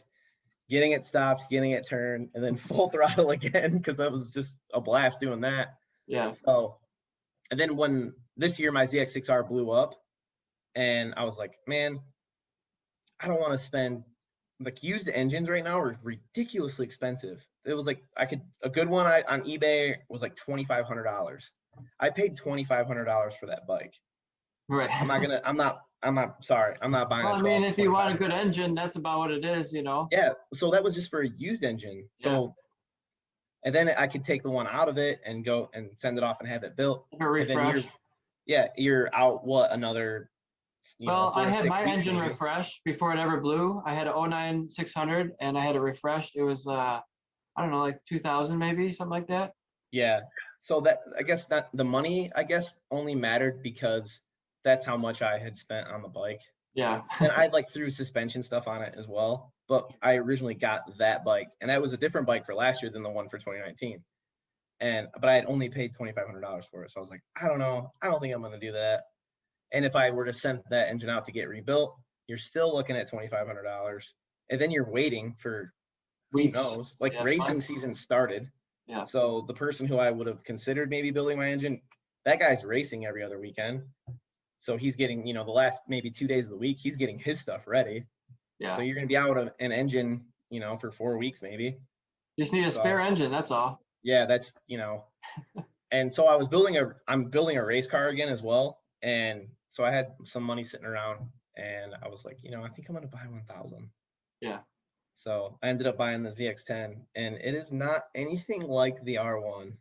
getting it stopped, getting it turned, and then full throttle again because that was just a blast doing that. Yeah. So, and then when this year my ZX6R blew up, and I was like, man, I don't want to spend like used engines right now are ridiculously expensive. It was like a good one on eBay was like $2,500. I paid $2,500 for that bike. Right. I'm not sorry. I'm not buying Well, a I mean, truck if for you want a good $2,500. engine, that's about what it is, you know? Yeah. So that was just for a used engine. So, and then I could take the one out of it and go and send it off and have it built. A And then refresh. you're out another, Well, 4 I to had 6 my weeks engine maybe. refreshed before it ever blew. I had an 09 600 and I had it refreshed. It was, I don't know, like 2000 maybe, something like that. Yeah. So that I guess that the money I guess only mattered because that's how much I had spent on the bike. Yeah. And I like threw suspension stuff on it as well. But I originally got that bike, and that was a different bike for last year than the one for 2019. But I had only paid $2,500 for it, so I was like, I don't know, I don't think I'm gonna do that. And if I were to send that engine out to get rebuilt, you're still looking at $2,500, and then you're waiting for who Weeks. knows? Like Yeah, racing months. season started, Yeah. so the person who I would have considered maybe building my engine, that guy's racing every other weekend. So he's getting, the last maybe 2 days of the week, he's getting his stuff ready. Yeah. So you're going to be out of an engine, for 4 weeks maybe. You just need a spare engine, that's all. Yeah, that's, and so I'm building a race car again as well. And so I had some money sitting around and I was like, I think I'm going to buy 1,000. Yeah. So I ended up buying the ZX10 and it is not anything like the R1.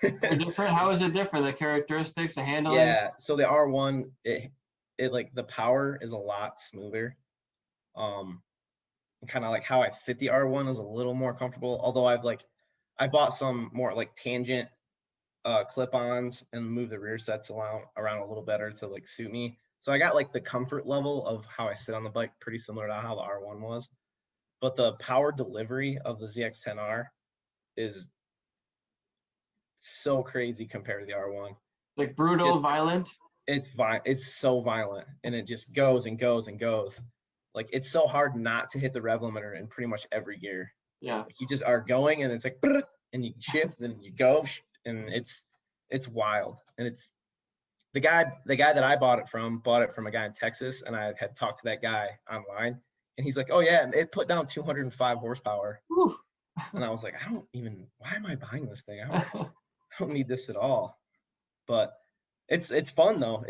Different? How is it different? The characteristics, the handling? Yeah, so the R1, it like the power is a lot smoother. Kind of like how I fit the R1 is a little more comfortable. Although I bought some more like tangent clip-ons and moved the rear sets around a little better to like suit me. So I got like the comfort level of how I sit on the bike pretty similar to how the R1 was. But the power delivery of the ZX10R is so crazy compared to the R1. Like brutal, violent? It's so violent and it just goes and goes and goes. Like it's so hard not to hit the rev limiter in pretty much every gear. Yeah. Like you just are going and it's like and you shift and you go and it's wild. And it's the guy that I bought it from a guy in Texas, and I had talked to that guy online and he's like, oh yeah, it put down 205 horsepower. Whew. And I was like, why am I buying this thing? I don't need this at all. But it's fun though.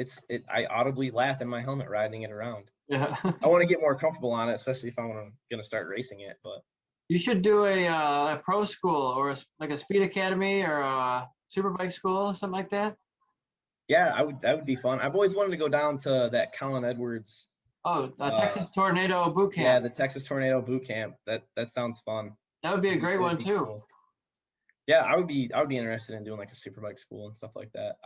I audibly laugh in my helmet riding it around. Yeah. I want to get more comfortable on it, especially if I'm gonna start racing it. But you should do a pro school or like a speed academy or a superbike school, something like that. Yeah, that would be fun. I've always wanted to go down to that Colin Edwards. Oh, Texas Tornado Boot Camp. Yeah, the Texas Tornado Boot Camp. That sounds fun. That would be a great one too. Cool. Yeah, I would be interested in doing like a superbike school and stuff like that.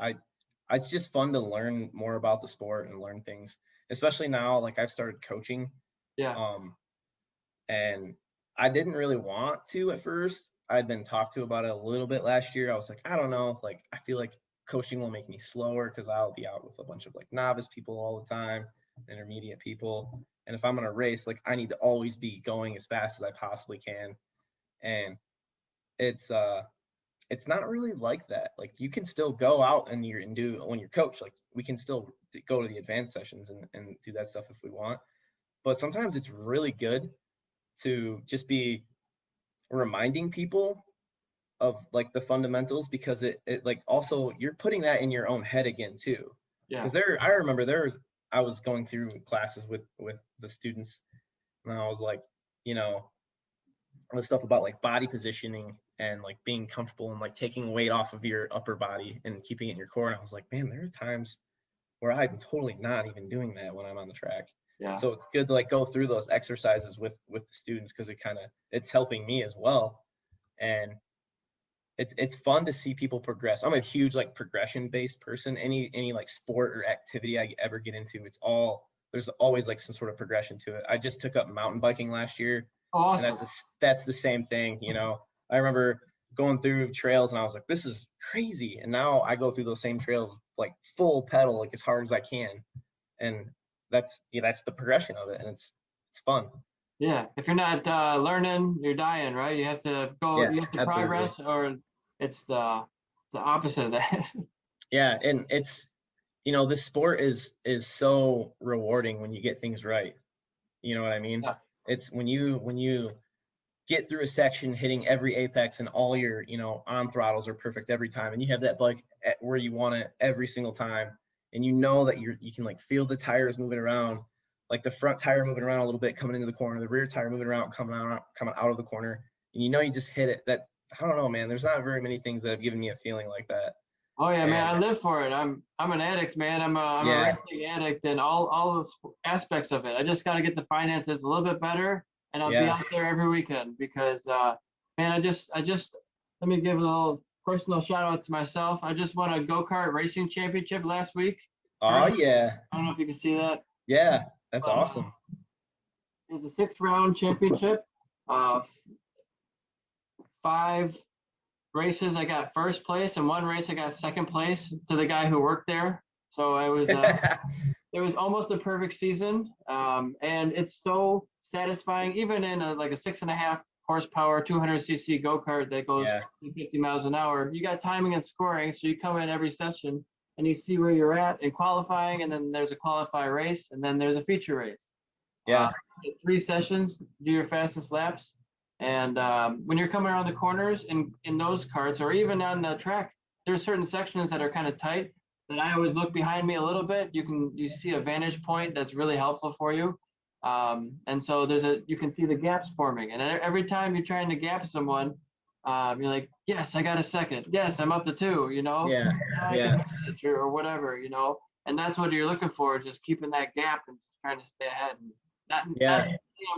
It's just fun to learn more about the sport and learn things, especially now. Like I've started coaching. Yeah. And I didn't really want to at first. I'd been talked to about it a little bit last year. I was like, I don't know. Like I feel like coaching will make me slower because I'll be out with a bunch of like novice people all the time, intermediate people. And if I'm gonna race, like I need to always be going as fast as I possibly can. And it's not really like that. Like you can still go out and do when you're coached, like we can still go to the advanced sessions and do that stuff if we want. But sometimes it's really good to just be reminding people of like the fundamentals, because it like also you're putting that in your own head again too. Yeah. Because I remember I was going through classes with the students and I was like, the stuff about like body positioning and like being comfortable and like taking weight off of your upper body and keeping it in your core. And I was like, man, there are times where I'm totally not even doing that when I'm on the track. Yeah. So it's good to like go through those exercises with the students because it's helping me as well. And it's fun to see people progress. I'm a huge like progression based person. Any like sport or activity I ever get into, there's always like some sort of progression to it. I just took up mountain biking last year. Awesome. And that's the same thing. I remember going through trails and I was like, this is crazy. And now I go through those same trails like full pedal, like as hard as I can. And that's the progression of it. And it's fun. Yeah, if you're not learning, you're dying, right? You have to go, Yeah, you have to absolutely. progress, or it's the opposite of that. Yeah, and it's, this sport is so rewarding when you get things right. You know what I mean? Yeah. It's when you get through a section hitting every apex and all your, on throttles are perfect every time, and you have that bike at where you want it every single time, and you know that you can like feel the tires moving around, like the front tire moving around a little bit coming into the corner, the rear tire moving around coming out of the corner, and you just hit it. That, I don't know, man, there's not very many things that have given me a feeling like that. Oh yeah, man, And I live for it. I'm an addict, man. I'm a yeah, racing addict, and all the aspects of it. I just got to get the finances a little bit better, and I'll be yeah. out there every weekend because, man, I just let me give a little personal shout out to myself. I just won a go-kart racing championship last week. Oh First, yeah, I don't know if you can see that, yeah, that's but awesome. it was a 6 round championship. 5 races I got first place, and 1 race I got second place to the guy who worked there. So it was almost a perfect season, and it's so satisfying. Even in like a 6.5 horsepower, 200cc go kart that goes Yeah, 50 miles an hour, you got timing and scoring. So you come in every session and you see where you're at in qualifying, and then there's a qualify race, and then there's a feature race. Uh, yeah, 3 sessions, do your fastest laps. And when you're coming around the corners in those carts, or even on the track, there's certain sections that are kind of tight that I always look behind me a little bit. You see a vantage point that's really helpful for you. And so you can see the gaps forming. And every time you're trying to gap someone, you're like, yes, I got a second. Yes, I'm up to 2, yeah, now I yeah, can manage or whatever, and that's what you're looking for, just keeping that gap and just trying to stay ahead and not yeah.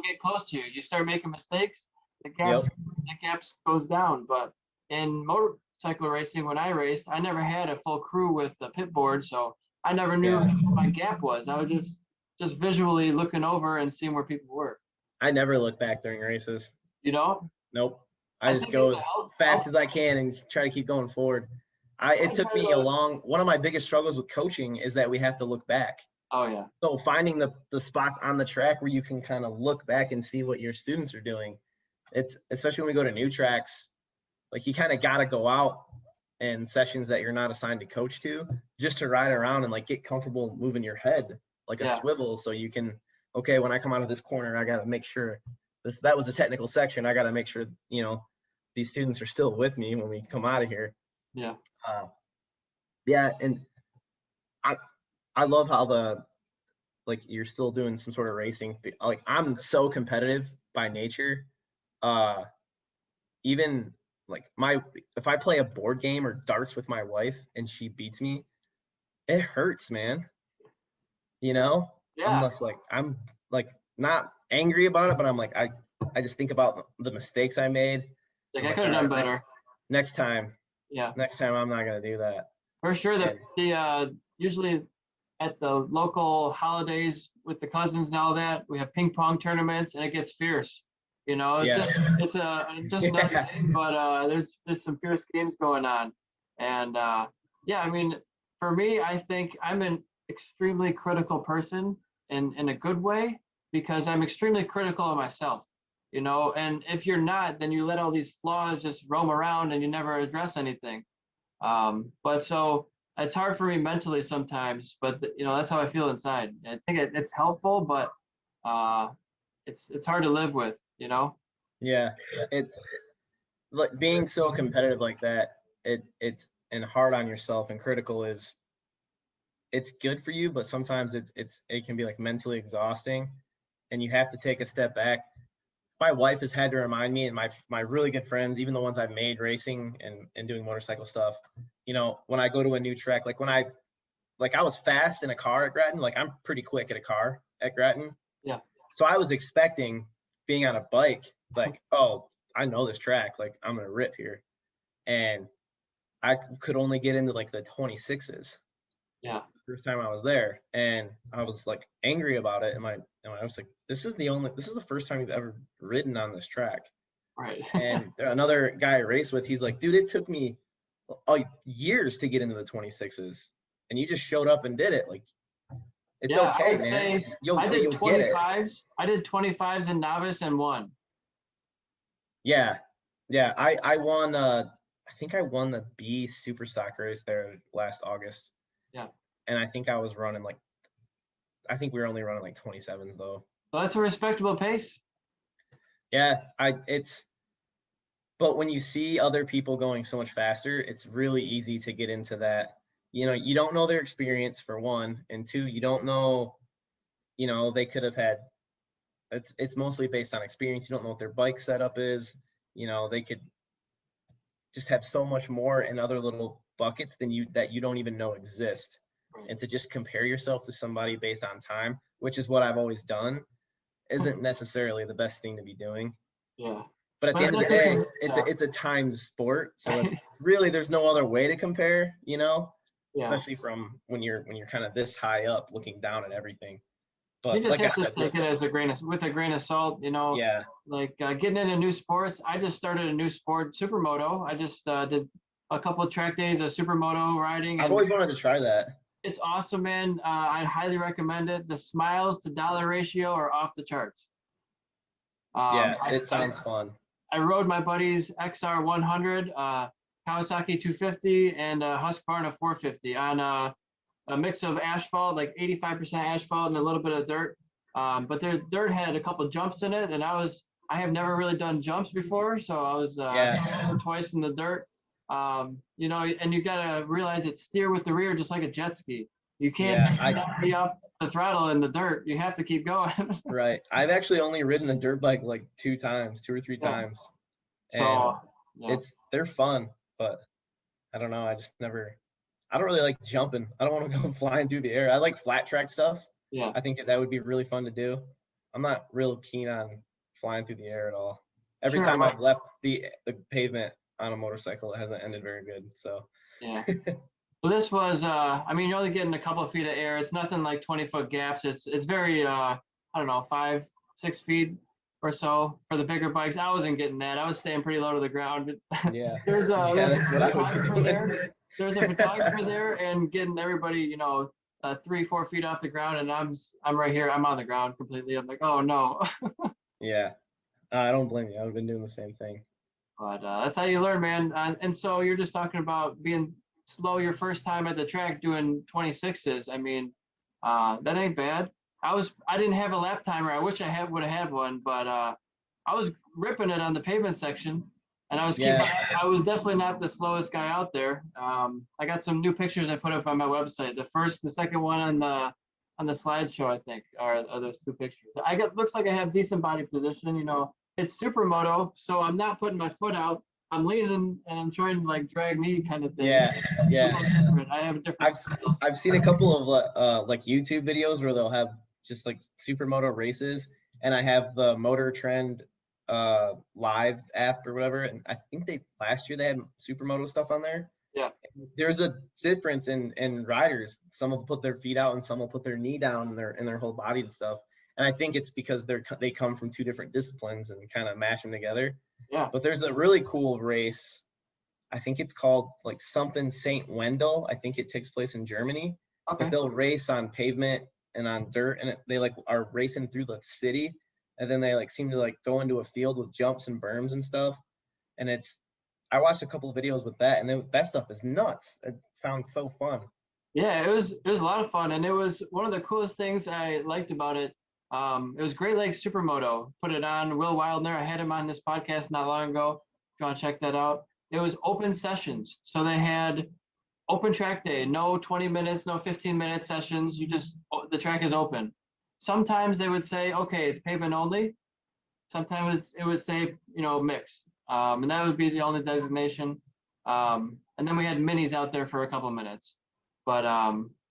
get close to you. You start making mistakes, the gaps Yep. the gaps goes down. But in motorcycle racing, when I raced, I never had a full crew with the pit board, so I never knew Yeah. what my gap was. I was just visually looking over and seeing where people were. I never look back during races. You know, Nope. I I just think go it's a as health. fast as I can and try to keep going forward. I It took compare me those. one of my biggest struggles with coaching is that we have to look back. Oh yeah, So finding the spots on the track where you can kind of look back and see what your students are doing. It's especially when we go to new tracks, like you kind of got to go out in sessions that you're not assigned to coach to, just to ride around and like get comfortable moving your head like a yeah, swivel, so you can, okay, when I come out of this corner, I got to make sure that was a technical section. I got to make sure, these students are still with me when we come out of here. yeah. Uh, yeah. And I, I love how like you're still doing some sort of racing. Like I'm so competitive by nature. Uh, Even like if I play a board game or darts with my wife and she beats me, it hurts, man. You know, Yeah, I'm like not angry about it, but I'm like I just think about the mistakes I made. like I'm I like, could all have right, done better. next time, Yeah, I'm not gonna do that. for sure. And The usually at the local holidays with the cousins and all that, we have ping pong tournaments, and it gets fierce. It's yeah, just another yeah, day, but there's some fierce games going on. And yeah, I mean, for me, I think I'm an extremely critical person in a good way, because I'm extremely critical of myself. And if you're not, then you let all these flaws just roam around and you never address anything. But so it's hard for me mentally sometimes, but that's how I feel inside. I think it's helpful, but uh, it's hard to live with. yeah. It's like being so competitive like that. It's and hard on yourself and critical is, it's good for you, but sometimes it can be like mentally exhausting, and you have to take a step back. My wife has had to remind me, and my really good friends, even the ones I've made racing and doing motorcycle stuff, when I go to a new track, like I was fast in a car at Grattan, like I'm pretty quick at a car at Grattan. Yeah. So I was expecting being on a bike, like, oh, I know this track, like I'm gonna rip here. And I could only get into like the 26s Yeah. first time I was there, and I was like angry about it. And I was like, this is the first time you've ever ridden on this track. Right. And another guy I raced with, he's like, dude, it took me years to get into the 26s, and you just showed up and did it. Like, It's Yeah, I okay, would man. say You'll I did get it. 25s. I did 25s in novice and won. Yeah. Yeah. I won I think I won the B super stock race there last August. Yeah. And I think I was running like I think we were only running like 27s though. So that's a respectable pace. Yeah, but when you see other people going so much faster, it's really easy to get into that. You know, you don't know their experience for one, and two, you don't know, you know, they could have had it's mostly based on experience. You don't know what their bike setup is. You know, they could just have so much more in other little buckets than you that you don't even know exist. Right. And to just compare yourself to somebody based on time, which is what I've always done, isn't necessarily the best thing to be doing. Yeah. But at the end of the day, it's a timed sport, so it's really there's no other way to compare, you know, especially from when you're kind of this high up looking down at everying. But You just like I have to said, take it as with a grain of salt, you know. yeah, Like getting into new sports. I just started a new sport, supermoto. I just did a couple of track days of supermoto riding. I've always wanted to try that. It's awesome, man. I highly recommend it. The smiles to dollar ratio are off the charts. Yeah, it sounds fun. I rode my buddy's XR 100, Kawasaki 250, and Husqvarna 450 on a mix of asphalt, like 85% asphalt and a little bit of dirt. But their dirt had a couple jumps in it, and I have never really done jumps before, so I was twice in the dirt. You know, and you gotta realize it's steer with the rear, just like a jet ski. You can't be off the throttle in the dirt. You have to keep going. Right. I've actually only ridden a dirt bike like 2 or 3 times. So they're fun, but I don't know. I don't really like jumping. I don't want to go flying through the air. I like flat track stuff. Yeah. I think that would be really fun to do. I'm not real keen on flying through the air at all. Every time I've left the pavement on a motorcycle, it hasn't ended very good. So yeah. Well, this was I mean, you're only getting a couple of feet of air. It's nothing like 20-foot gaps. It's very I don't know, 5-6 feet or so for the bigger bikes. I wasn't getting that. I was staying pretty low to the ground. Yeah. There's a photographer there. There's a photographer there, and getting everybody, you know, 3-4 feet off the ground, and I'm right here. I'm on the ground completely. I'm like, oh no. Yeah. I don't blame you. I've been doing the same thing. But that's how you learn, man. And so you're just talking about being slow your first time at the track doing 26s. I mean, that ain't bad. I didn't have a lap timer. I wish I would have had one, but I was ripping it on the pavement section, and I was definitely not the slowest guy out there. I got some new pictures I put up on my website. The second one on the slideshow, I think, are those 2 pictures. Looks like I have decent body position. You know, it's supermoto, so I'm not putting my foot out. I'm leaning and I'm trying to like drag me kind of thing. Yeah. I have a different. I've seen a couple of like YouTube videos where they'll have just like supermoto races, and I have the Motor Trend live app or whatever, and I think last year they had supermoto stuff on there. Yeah. There's a difference in riders. Some will put their feet out and some will put their knee down in their whole body and stuff. And I think it's because they come from 2 different disciplines and kind of mash them together. Yeah. But there's a really cool race. I think it's called like something St. Wendel. I think it takes place in Germany. Okay. But they'll race on pavement and on dirt, and they like are racing through the city, and then they like seem to like go into a field with jumps and berms and stuff. And I watched a couple of videos with that, and that stuff is nuts. It sounds so fun. Yeah, it was a lot of fun, and it was one of the coolest things I liked about it. It was Great Lakes Supermoto. Put it on. Will Wildner, I had him on this podcast not long ago. If you want to check that out. It was open sessions. So they had open track day, no 20 minutes, no 15-minute sessions. The track is open. Sometimes they would say, okay, it's pavement only. Sometimes it would say, you know, mixed. And that would be the only designation. And then we had minis out there for a couple minutes. But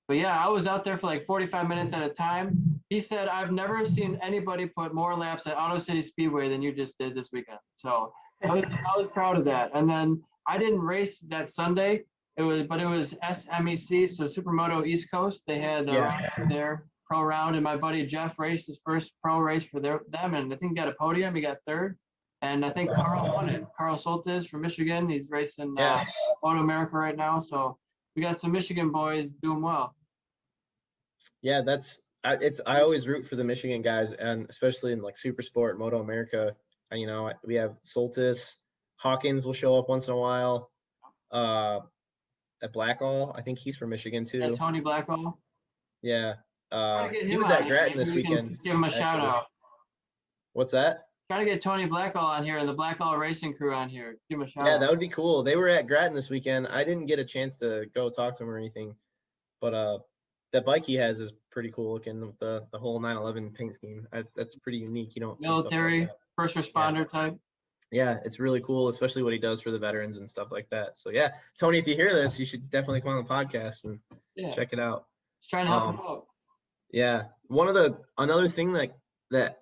yeah, I was out there for like 45 minutes at a time. He said, I've never seen anybody put more laps at Auto City Speedway than you just did this weekend. So I was proud of that. And then I didn't race that Sunday. It was SMEC, so Supermoto East Coast. They had their pro round, and my buddy Jeff raced his first pro race for them, and I think he got a podium. He got 3rd. And I think Carl won it. Carl Soltis from Michigan. He's racing Auto America right now. So we got some Michigan boys doing well. Yeah, I always root for the Michigan guys, and especially in like Super Sport, Moto America. You know, we have Soltis, Hawkins will show up once in a while. At Blackall, I think he's from Michigan Yeah, too. Tony Blackwell. Yeah. Try to get He him was on at here. Grattan Maybe this we can weekend, give him a shout actually. out. What's that? Try to get Tony Blackwell on here and the Blackwell Racing crew on here. Give him a shout Yeah, out. that would be cool. They were at Grattan this weekend. I didn't get a chance to go talk to him or anything, but that bike he has is pretty cool looking. The whole 911 paint scheme. That's pretty unique. You don't see stuff like Military, that. first responder type. Yeah, it's really cool, especially what he does for the veterans and stuff like that. So yeah, Tony, if you hear this, you should definitely come on the podcast and check it out. Just trying to help him out. Yeah, another thing that's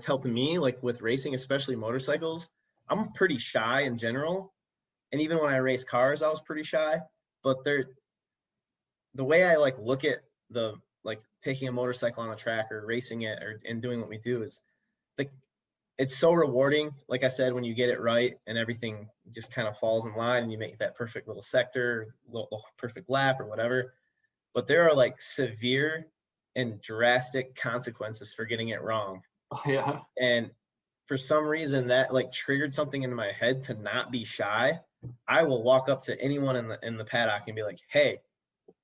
helped me, like with racing, especially motorcycles. I'm pretty shy in general, and even when I race cars, I was pretty shy. But the way I like look at the like taking a motorcycle on a track or racing it and doing what we do is like it's so rewarding. Like I said, when you get it right and everything just kind of falls in line and you make that perfect little sector, little perfect lap or whatever. But there are like severe and drastic consequences for getting it wrong. Oh, yeah. And for some reason that like triggered something in my head to not be shy. I will walk up to anyone in the paddock and be like, hey,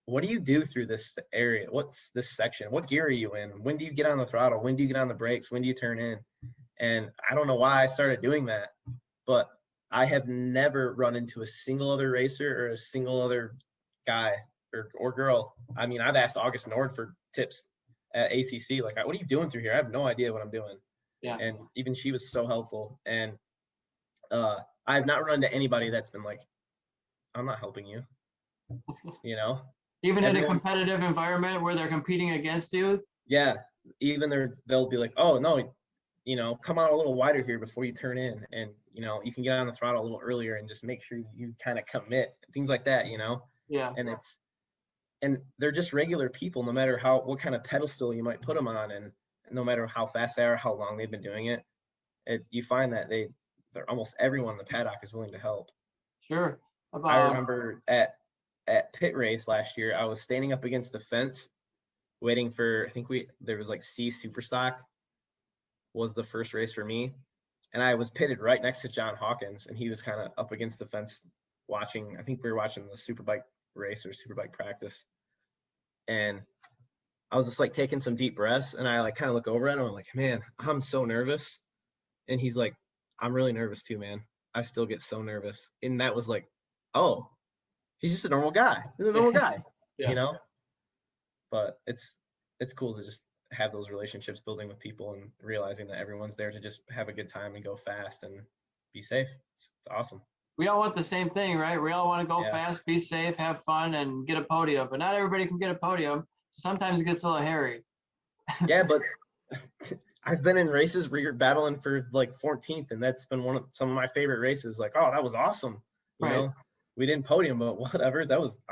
what do you do through this area? What's this section? What gear are you in? When do you get on the throttle? When do you get on the brakes? When do you turn in? And I don't know why I started doing that, but I have never run into a single other racer or a single other guy or girl. I mean, I've asked August Nord for tips at ACC. Like, what are you doing through here? I have no idea what I'm doing. Yeah. And even she was so helpful. And I have not run into anybody that's been like, I'm not helping you, you know? Even in a competitive environment where they're competing against you? Yeah. Even they'll be like, oh, no, you know, come out a little wider here before you turn in. And, you know, you can get on the throttle a little earlier and just make sure you kind of commit, things like that, you know? Yeah. And they're just regular people, no matter what kind of pedestal you might put them on, and no matter how fast they are, how long they've been doing it. You find that they're almost everyone in the paddock is willing to help. Sure. I remember at pit race last year, I was standing up against the fence waiting for, I think there was like C Superstock was the first race for me. And I was pitted right next to John Hawkins, and he was kind of up against the fence watching, I think we were watching the Superbike race or Superbike practice. And I was just like taking some deep breaths, and I like kind of look over at him. I'm like, man, I'm so nervous. And he's like, I'm really nervous too, man. I still get so nervous. And that was like, oh, he's just a normal guy. He's a normal guy, you know? But it's cool to just have those relationships building with people and realizing that everyone's there to just have a good time and go fast and be safe. It's awesome. We all want the same thing, right? We all want to go fast, be safe, have fun, and get a podium. But not everybody can get a podium. So sometimes it gets a little hairy. Yeah, but I've been in races where you're battling for like 14th, and that's been some of my favorite races. Like, oh, that was awesome. You know, we didn't podium, but whatever. I'm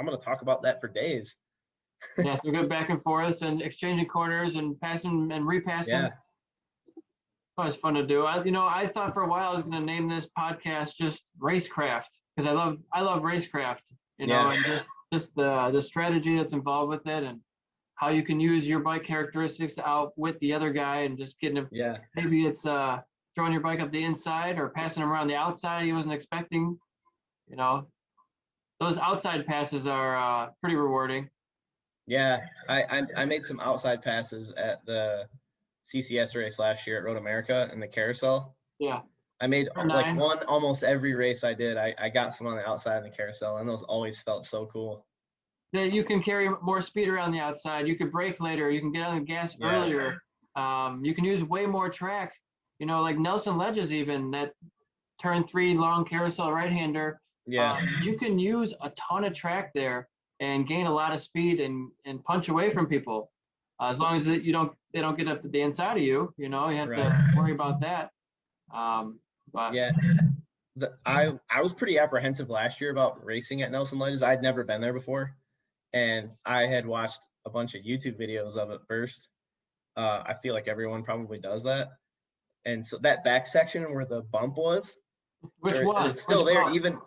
going to talk about that for days. Yeah, so good back and forth and exchanging corners and passing and repassing. Yeah. It was fun to do. I thought for a while I was going to name this podcast just Racecraft, because I love racecraft, and just the strategy that's involved with it, and how you can use your bike characteristics to outwit the other guy, and just getting him. Yeah. Maybe it's throwing your bike up the inside or passing him around the outside he wasn't expecting. You know, those outside passes are pretty rewarding. Yeah, I made some outside passes at the CCS race last year at Road America in the carousel. Yeah. I made like one almost every race I did. I got some on the outside in the carousel, and those always felt so cool. That you can carry more speed around the outside. You could brake later. You can get on the gas earlier. You can use way more track. You know, like Nelson Ledges, even that turn 3 long carousel right-hander. Yeah. You can use a ton of track there and gain a lot of speed and punch away from people. As long as they don't get up to the inside of you, you know, you have to worry about that. But yeah, I was pretty apprehensive last year about racing at Nelson Ledges. I'd never been there before, and I had watched a bunch of YouTube videos of it first. I feel like everyone probably does that. And so that back section where the bump was, which one? it's still there. Even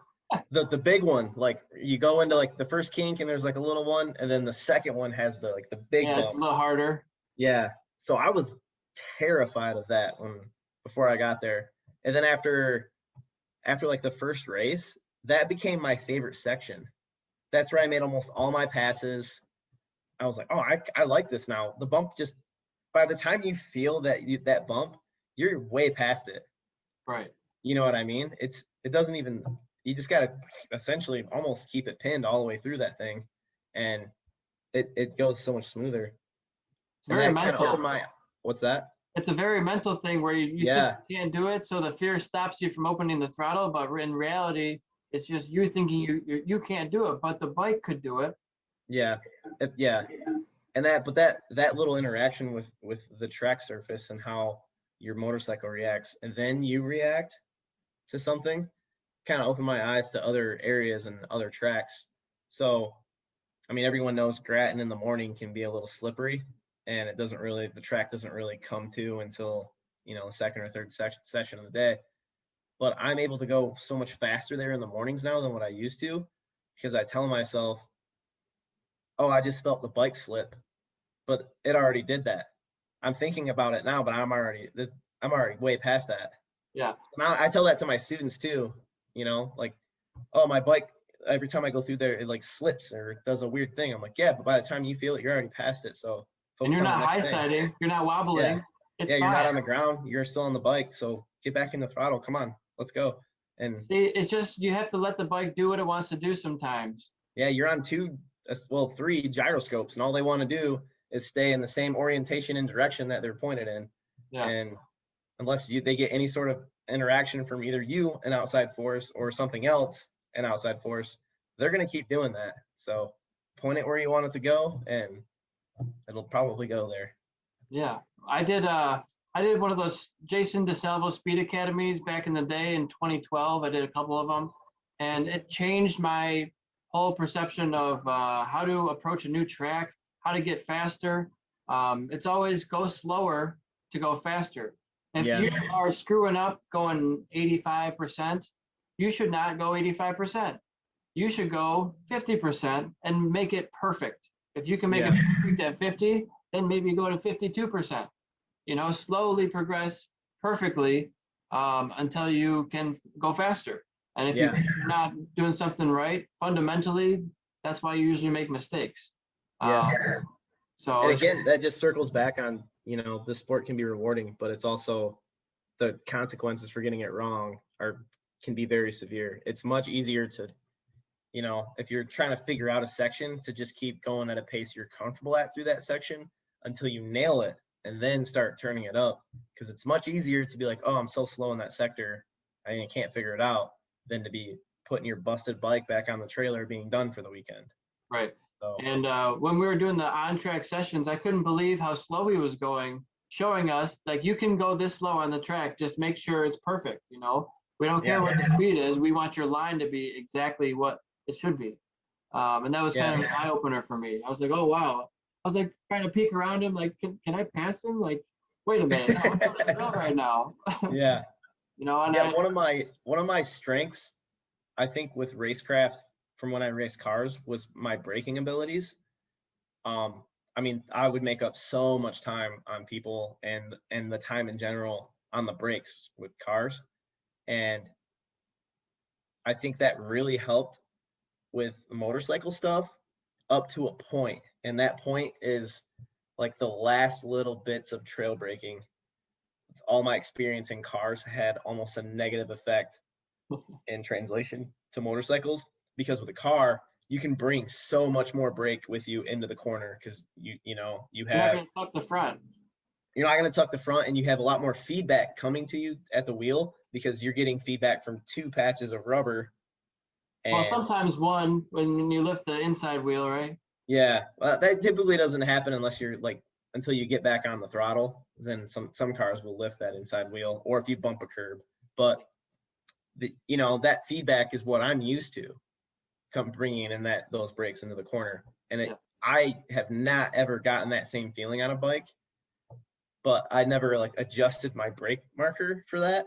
the big one, like you go into like the first kink and there's like a little one, and then the second one has the like the big Yeah, it's a bump. little harder. Yeah. So I was terrified of that before I got there. And then after like the first race, that became my favorite section. That's where I made almost all my passes. I was like, oh, I like this now. The bump just, by the time you feel that bump, you're way past it. Right. You know what I mean? It doesn't even, you just got to essentially almost keep it pinned all the way through that thing. And it goes so much smoother. It's And very that kind of mental. opened my, what's that? It's a very mental thing where you think Yeah. you can't do it, so the fear stops you from opening the throttle. But in reality, it's just you thinking you can't do it, but the bike could do it. Yeah. Yeah. And that little interaction with the track surface and how your motorcycle reacts, and then you react to something, kind of opened my eyes to other areas and other tracks. So, I mean, everyone knows Grattan in the morning can be a little slippery, and the track doesn't really come to until, the second or third session of the day. But I'm able to go so much faster there in the mornings now than what I used to, because I tell myself, oh, I just felt the bike slip, but it already did that. I'm thinking about it now, but I'm already way past that. Yeah. Now I tell that to my students too, like, oh, my bike, every time I go through there, it like slips or it does a weird thing. I'm like, yeah, but by the time you feel it, you're already past it. So And focus you're on the not next high thing. siding, you're not wobbling. Yeah. It's Yeah, you're fine. not on the ground. You're still on the bike. So get back in the throttle. Come on, let's go. And See, it's just you have to let the bike do what it wants to do sometimes. yeah, you're on three gyroscopes, and all they want to do is stay in the same orientation and direction that they're pointed in. Yeah. And unless they get any sort of interaction from either you, an outside force, or something else, an outside force, they're going to keep doing that. So point it where you want it to go, and it'll probably go there. Yeah. I did one of those Jason DeSalvo speed academies back in the day in 2012. I did a couple of them, and it changed my whole perception of how to approach a new track, how to get faster. It's always go slower to go faster. If Yeah. you are screwing up going 85%, you should not go 85%. You should go 50% and make it perfect. If you can make it perfect at 50, then maybe go to 52%. Slowly progress perfectly until you can go faster. And if you're not doing something right, fundamentally, that's why you usually make mistakes. So And again, that just circles back on, the sport can be rewarding, but it's also the consequences for getting it wrong can be very severe. It's much easier to, if you're trying to figure out a section, to just keep going at a pace you're comfortable at through that section until you nail it and then start turning it up. Because it's much easier to be like, oh, I'm so slow in that sector, I can't figure it out, than to be putting your busted bike back on the trailer being done for the weekend. Right. So, and when we were doing the on-track sessions, I couldn't believe how slow he was going, showing us like you can go this slow on the track, just make sure it's perfect. We don't care what the speed is, we want your line to be exactly what it should be. And that was kind of an eye-opener for me. I was like, oh wow. I was like trying to peek around him, like, can I pass him? Like, wait a minute, no, I'm going to go right now. Yeah. And one of my strengths, I think, with racecraft from when I raced cars was my braking abilities. I would make up so much time on people and the time in general on the brakes with cars. And I think that really helped with motorcycle stuff up to a point. And that point is like the last little bits of trail braking. All my experience in cars had almost a negative effect in translation to motorcycles, because with a car, you can bring so much more brake with you into the corner because you're not going to tuck the front. You're not going to tuck the front, and you have a lot more feedback coming to you at the wheel because you're getting feedback from two patches of rubber. Well, sometimes one when you lift the inside wheel, right? Yeah, that typically doesn't happen unless you're until you get back on the throttle. Then some cars will lift that inside wheel, or if you bump a curb. But that feedback is what I'm used to, bringing in those brakes into the corner. And I have not ever gotten that same feeling on a bike, but I never adjusted my brake marker for that.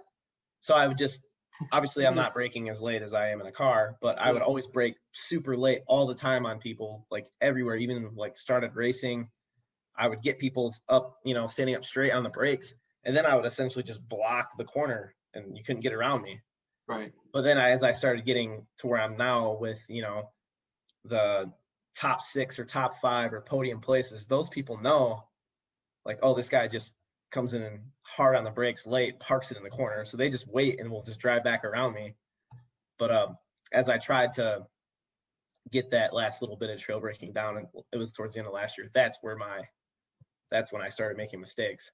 So I would just obviously I'm not braking as late as I am in a car, but I would always brake super late all the time on people, like everywhere, even like started racing. I would get people up, standing up straight on the brakes, and then I would essentially just block the corner and you couldn't get around me. Right. But then as I started getting to where I'm now with, the top 6 or top 5 or podium places, those people know, like, oh, this guy just comes in hard on the brakes late, parks it in the corner. So they just wait and will just drive back around me. But as I tried to get that last little bit of trail braking down, and it was towards the end of last year, that's when I started making mistakes.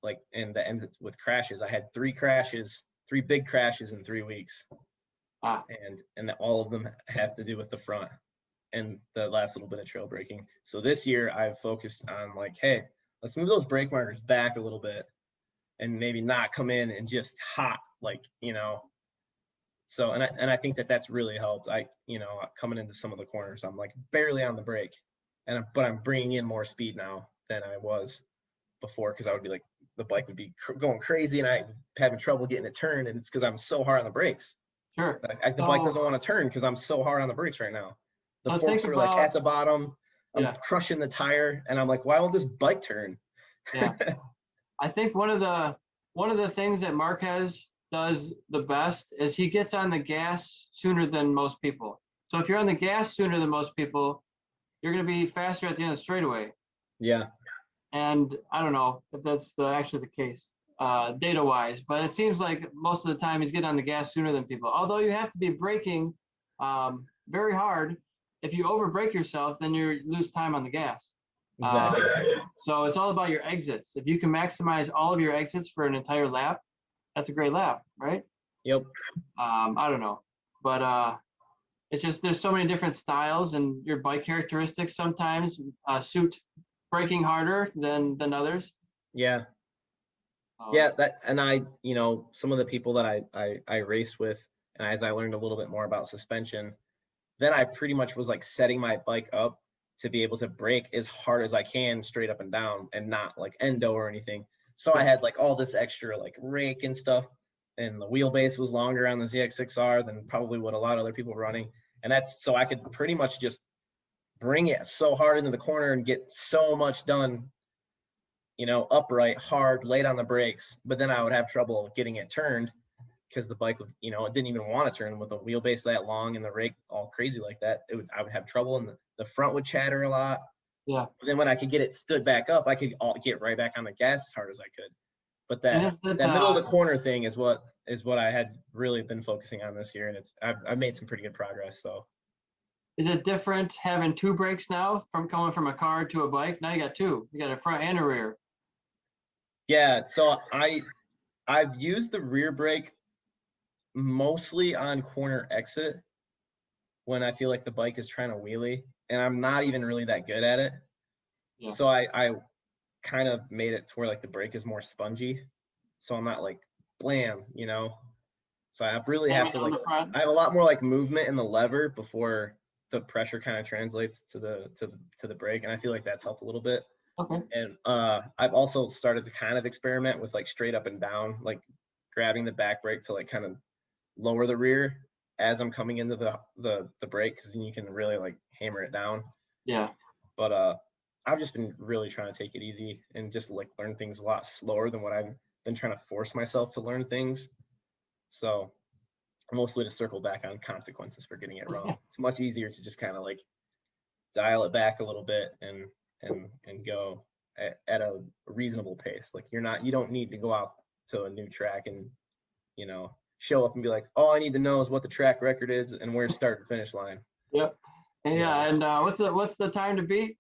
Like, and the end with crashes, I had 3 big crashes in 3 weeks. And all of them have to do with the front and the last little bit of trail braking. So this year I've focused on, like, hey, let's move those brake markers back a little bit and maybe not come in and just hot, like, so, and I think that's really helped. Coming into some of the corners, I'm like barely on the brake, but I'm bringing in more speed now than I was before, because I would be like, the bike would be going crazy and I'm having trouble getting it turned, and it's because I'm so hard on the brakes. Sure. The bike doesn't want to turn because I'm so hard on the brakes right now. The So forks are like at the bottom. I'm crushing the tire, and I'm like, why won't this bike turn? Yeah. I think one of the things that Marquez does the best is he gets on the gas sooner than most people. So if you're on the gas sooner than most people, you're going to be faster at the end of the straightaway. Yeah. And I don't know if that's actually the case data-wise, but it seems like most of the time he's getting on the gas sooner than people. Although you have to be braking very hard. If you over-brake yourself, then you lose time on the gas. Exactly. So it's all about your exits. If you can maximize all of your exits for an entire lap, that's a great lap, right? Yep. I don't know, but it's just there's so many different styles, and your bike characteristics sometimes suit braking harder than others. Yeah. Yeah, some of the people that I raced with, and as I learned a little bit more about suspension, then I pretty much was like setting my bike up to be able to brake as hard as I can straight up and down and not like endo or anything. So I had like all this extra like rake and stuff, and the wheelbase was longer on the ZX6R than probably what a lot of other people were running. And that's so I could pretty much just bring it so hard into the corner and get so much done, upright, hard, late on the brakes. But then I would have trouble getting it turned because the bike would, it didn't even want to turn with a wheelbase that long and the rake all crazy like that. I would have trouble, and the front would chatter a lot. Yeah. But then when I could get it stood back up, I could get right back on the gas as hard as I could. But that middle of the corner thing is what I had really been focusing on this year, and I've made some pretty good progress. So. Is it different having 2 brakes now from coming from a car to a bike? Now you got 2. You got a front and a rear. Yeah. So I've used the rear brake mostly on corner exit when I feel like the bike is trying to wheelie, and I'm not even really that good at it. Yeah. So I kind of made it to where like the brake is more spongy, so I'm not like blam, So I really have to I have a lot more like movement in the lever before the pressure kind of translates to the brake, and I feel like that's helped a little bit. Okay. And I've also started to kind of experiment with like straight up and down, like grabbing the back brake to like kind of lower the rear as I'm coming into the brake, because then you can really like hammer it down. Yeah. But I've just been really trying to take it easy and just like learn things a lot slower than what I've been trying to force myself to learn things. So mostly to circle back on consequences for getting it wrong. It's much easier to just kind of like dial it back a little bit and go at a reasonable pace. Like you don't need to go out to a new track and, show up and be like, all I need to know is what the track record is and where's start and finish line. Yep. Yeah. And what's the time to beat?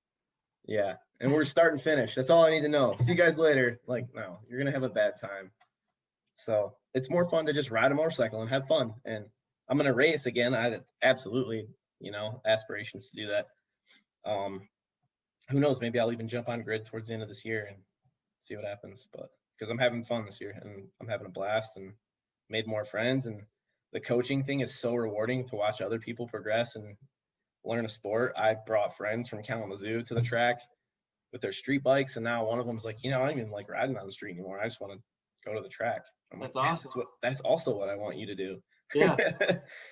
Yeah. And we're start and finish. That's all I need to know. See you guys later. Like, no, you're going to have a bad time. So it's more fun to just ride a motorcycle and have fun. And I'm going to race again. I absolutely, aspirations to do that. Who knows? Maybe I'll even jump on grid towards the end of this year and see what happens. But because I'm having fun this year and I'm having a blast and made more friends, and the coaching thing is so rewarding to watch other people progress and learn a sport. I brought friends from Kalamazoo to the track with their street bikes, and now one of them's like, I don't even like riding on the street anymore. I just want to go to the track. I'm That's like, "Yeah, awesome. that's also what I want you to do." Yeah,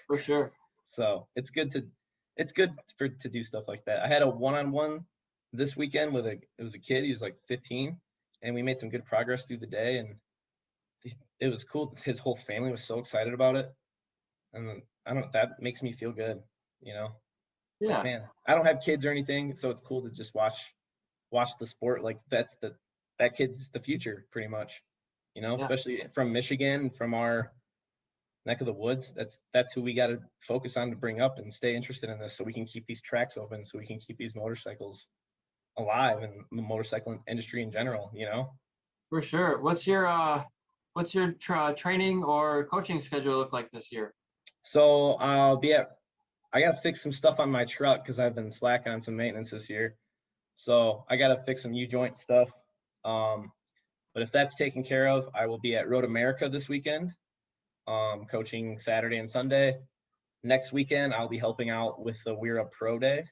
for sure. So it's good to do stuff like that. I had a one-on-one this weekend with it was a kid. He was like 15, and we made some good progress through the day, and it was cool. His whole family was so excited about it, and that makes me feel good, you know. It's like, Yeah, man, I don't have kids or anything, so it's cool to just watch the sport. Like that kid's the future, pretty much, you know. yeah, Especially from Michigan, from our neck of the woods. That's who we got to focus on to bring up and stay interested in this, so we can keep these tracks open, so we can keep these motorcycles alive and the motorcycle industry in general, you know. for sure. What's your training or coaching schedule look like this year? So I got to fix some stuff on my truck because I've been slacking on some maintenance this year. So I got to fix some U-joint stuff. But if that's taken care of, I will be at Road America this weekend, coaching Saturday and Sunday. Next weekend, I'll be helping out with the We're Up Pro Day.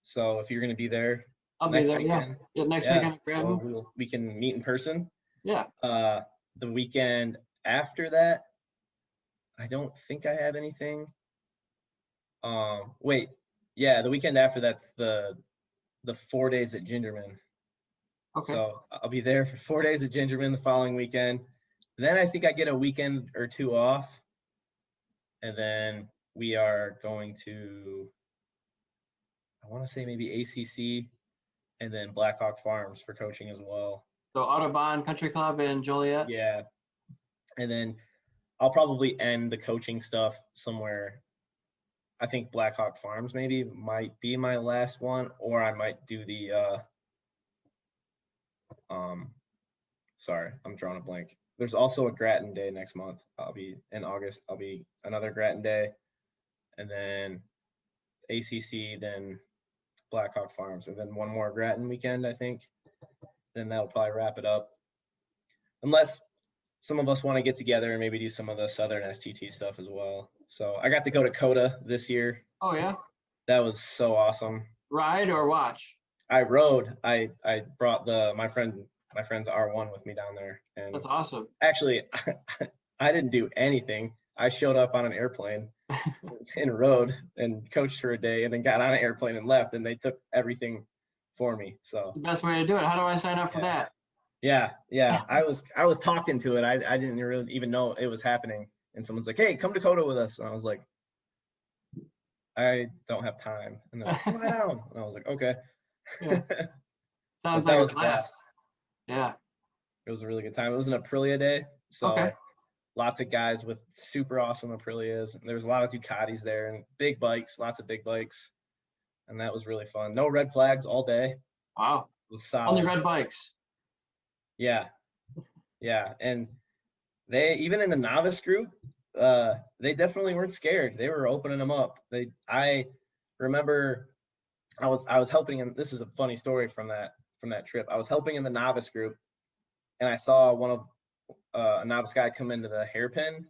So if you're going to be there I'll be next there. Yeah, weekend, yeah. Next yeah, weekend, Brandon. so we can meet in person. Yeah. The weekend after that, I don't think I have anything. Wait, yeah, the weekend after that's the 4 days at Gingerman. Okay. So I'll be there for 4 days at Gingerman the following weekend. Then I think I get a weekend or two off, and then we are going to, I want to say maybe ACC, and then Blackhawk Farms for coaching as well. So Audubon Country Club in Joliet. Yeah, and then I'll probably end the coaching stuff somewhere. I think Blackhawk Farms maybe might be my last one, or I might do the sorry, I'm drawing a blank. There's also a Grattan Day next month. I'll be in August. I'll be another Grattan Day, and then ACC, then Blackhawk Farms, and then one more Grattan weekend, I think. Then that'll probably wrap it up. Unless some of us want to get together and maybe do some of the Southern STT stuff as well. So I got to go to COTA this year. Oh yeah. That was so awesome. Ride or watch? I rode. I brought my friend's R1 with me down there, and That's awesome. actually, I didn't do anything. I showed up on an airplane and rode and coached for a day, and then got on an airplane and left, and they took everything for me. So The best way to do it. How do I sign up for that? Yeah. I was talked into it. I didn't really even know it was happening, and someone's like, "Hey, come to COTA with us," and I was like, "I don't have time." And they're like, "Come on down," and I was like, "Okay." Yeah. Sounds That like was a a blast. blast. Yeah. It was a really good time. It was an Aprilia day, so Okay. lots of guys with super awesome Aprilias. There was a lot of Ducatis there and big bikes, lots of big bikes, and that was really fun. No red flags all day. Wow. It was solid. Only red bikes. Yeah, and they, even in the novice group, they definitely weren't scared. They were opening them up. I remember I was helping him. This is a funny story from that trip. I was helping in the novice group, and I saw a novice guy come into the hairpin,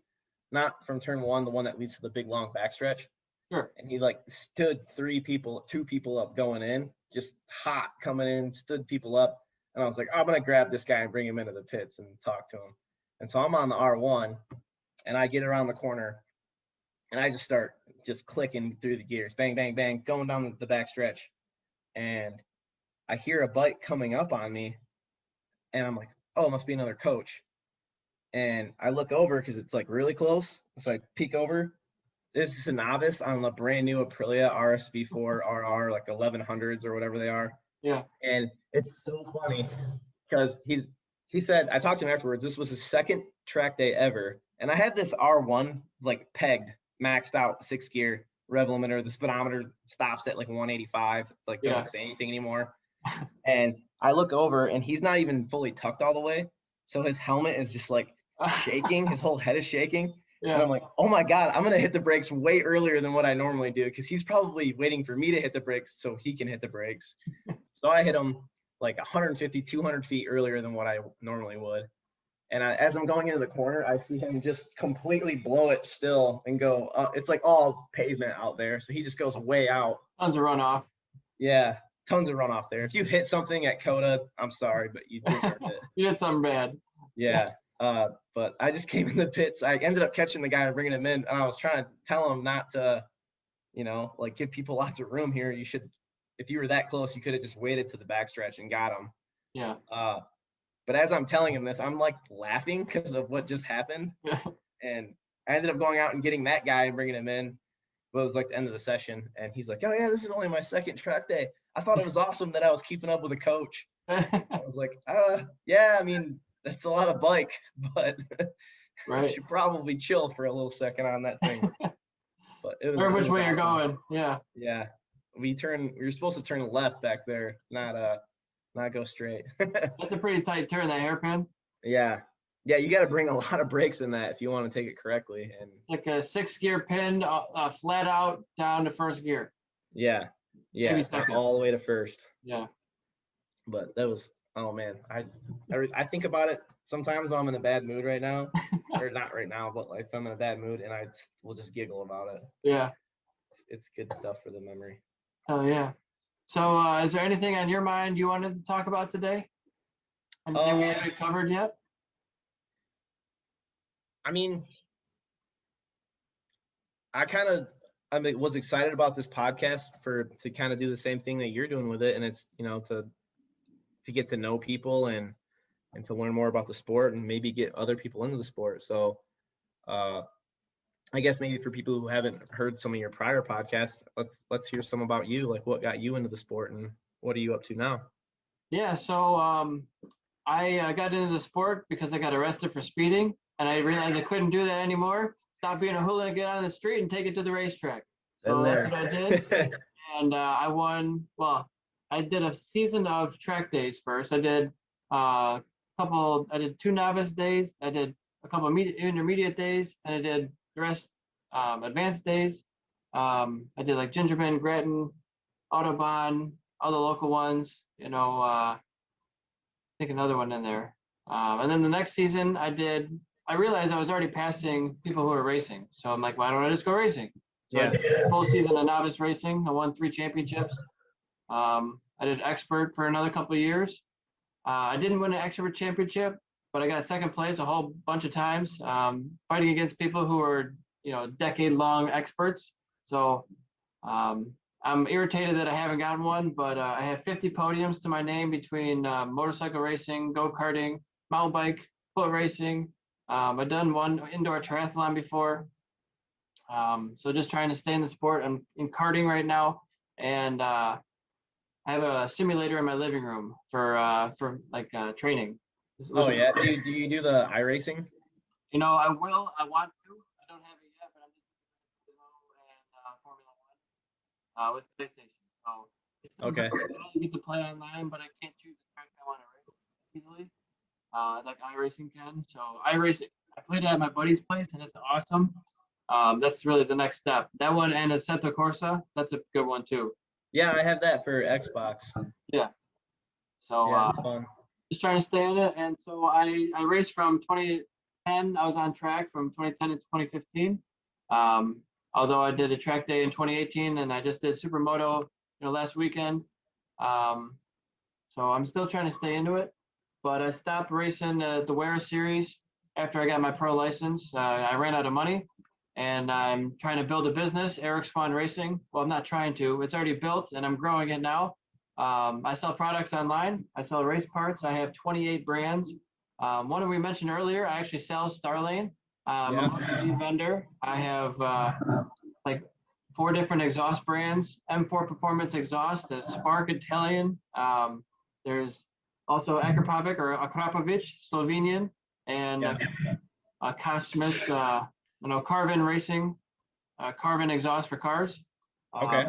not from turn one, the one that leads to the big long backstretch. Sure. And he like stood two people up going in, just hot coming in, stood people up. And I was like, I'm going to grab this guy and bring him into the pits and talk to him. And so I'm on the R1, and I get around the corner, and I just start just clicking through the gears, bang, bang, bang, going down the backstretch. And I hear a bike coming up on me, and I'm like, oh, it must be another coach. And I look over because it's like really close. So I peek over. This is a novice on a brand new Aprilia RSV4 RR, like 1100s or whatever they are. Yeah. And it's so funny because he said, I talked to him afterwards, this was his second track day ever. And I had this R1 like pegged, maxed out 6 gear rev limiter. The speedometer stops at like 185. It's like doesn't say anything anymore. And I look over, and he's not even fully tucked all the way. So his helmet is just like shaking. His whole head is shaking. Yeah. And I'm like, oh my God, I'm going to hit the brakes way earlier than what I normally do, because he's probably waiting for me to hit the brakes so he can hit the brakes. So I hit him like 150, 200 feet earlier than what I normally would. And as I'm going into the corner, I see him just completely blow it still and go, it's like all pavement out there. So he just goes way out. Tons of runoff. Yeah, tons of runoff there. If you hit something at COTA, I'm sorry, but you deserved it. You did something bad. Yeah. But I just came in the pits. I ended up catching the guy and bringing him in, and I was trying to tell him not to, like give people lots of room here. You should, if you were that close, you could have just waited to the backstretch and got him. Yeah. But as I'm telling him this, I'm like laughing because of what just happened. And I ended up going out and getting that guy and bringing him in. But it was like the end of the session, and he's like, "Oh yeah, this is only my second track day. I thought it was awesome that I was keeping up with a coach." I was like, yeah, I mean, that's a lot of bike, but Right. you should probably chill for a little second on that thing." But it was. Or which way awesome. you're going? Yeah. Yeah, we were supposed to turn left back there, not go straight. That's a pretty tight turn, that hairpin. Yeah, you got to bring a lot of brakes in that if you want to take it correctly. And like a 6-gear pin, flat out down to first gear. Yeah, Maybe second. all the way to first. Yeah. But that was, oh man, I think about it sometimes when I'm in a bad mood right now, or not right now, but like if I'm in a bad mood, and I will just giggle about it. Yeah. It's good stuff for the memory. Oh yeah. So is there anything on your mind you wanted to talk about today? Anything we haven't covered yet? I mean, I was excited about this podcast to kind of do the same thing that you're doing with it, and it's to get to know people and to learn more about the sport and maybe get other people into the sport. So I guess maybe for people who haven't heard some of your prior podcasts, let's hear some about you, like what got you into the sport and what are you up to now? Yeah, so I got into the sport because I got arrested for speeding, and I realized I couldn't do that anymore. Stop being a hooligan and get out on the street and take it to the racetrack. So that's what I did. And I won. Well, I did a season of track days first. I did I did 2 novice days. I did a couple of intermediate days, and I did the rest advanced days. I did like Gingerman, Grattan, Autobahn, all the local ones. I think another one in there. And then the next season I realized I was already passing people who were racing. So I'm like, why don't I just go racing? So I did a full season of novice racing. I won 3 championships. I did expert for another couple of years. I didn't win an expert championship, but I got second place a whole bunch of times, fighting against people who are, decade-long experts. So I'm irritated that I haven't gotten one, but I have 50 podiums to my name between motorcycle racing, go-karting, mountain bike, foot racing. I've done one indoor triathlon before. So just trying to stay in the sport. I'm in karting right now, and I have a simulator in my living room for training. Oh yeah, do you do the iRacing? I want to. I don't have it yet, but I'm just and Formula One with PlayStation. So it's okay. You get to play online, but I can't choose the track I want to race easily, like iRacing can. So iRacing, I played it at my buddy's place, and it's awesome. That's really the next step. That one and Assetto Corsa, that's a good one too. Yeah, I have that for Xbox. Yeah. So it's fun. Just trying to stay in it. And so I raced from 2010. I was on track from 2010 to 2015. Although I did a track day in 2018, and I just did Supermoto, last weekend. So I'm still trying to stay into it. But I stopped racing the WERA series after I got my pro license. I ran out of money, and I'm trying to build a business, Eric Swahn Racing. Well, I'm not trying to. It's already built, and I'm growing it now. I sell products online. I sell race parts. I have 28 brands. One we mentioned earlier, I actually sell Starlane. I'm a MotoGP vendor. I have like 4 different exhaust brands. M4 Performance Exhaust, the Spark Italian. There's also Akrapovic, Slovenian, and Cosmos, Carvin Racing, Carvin Exhaust for cars. Okay.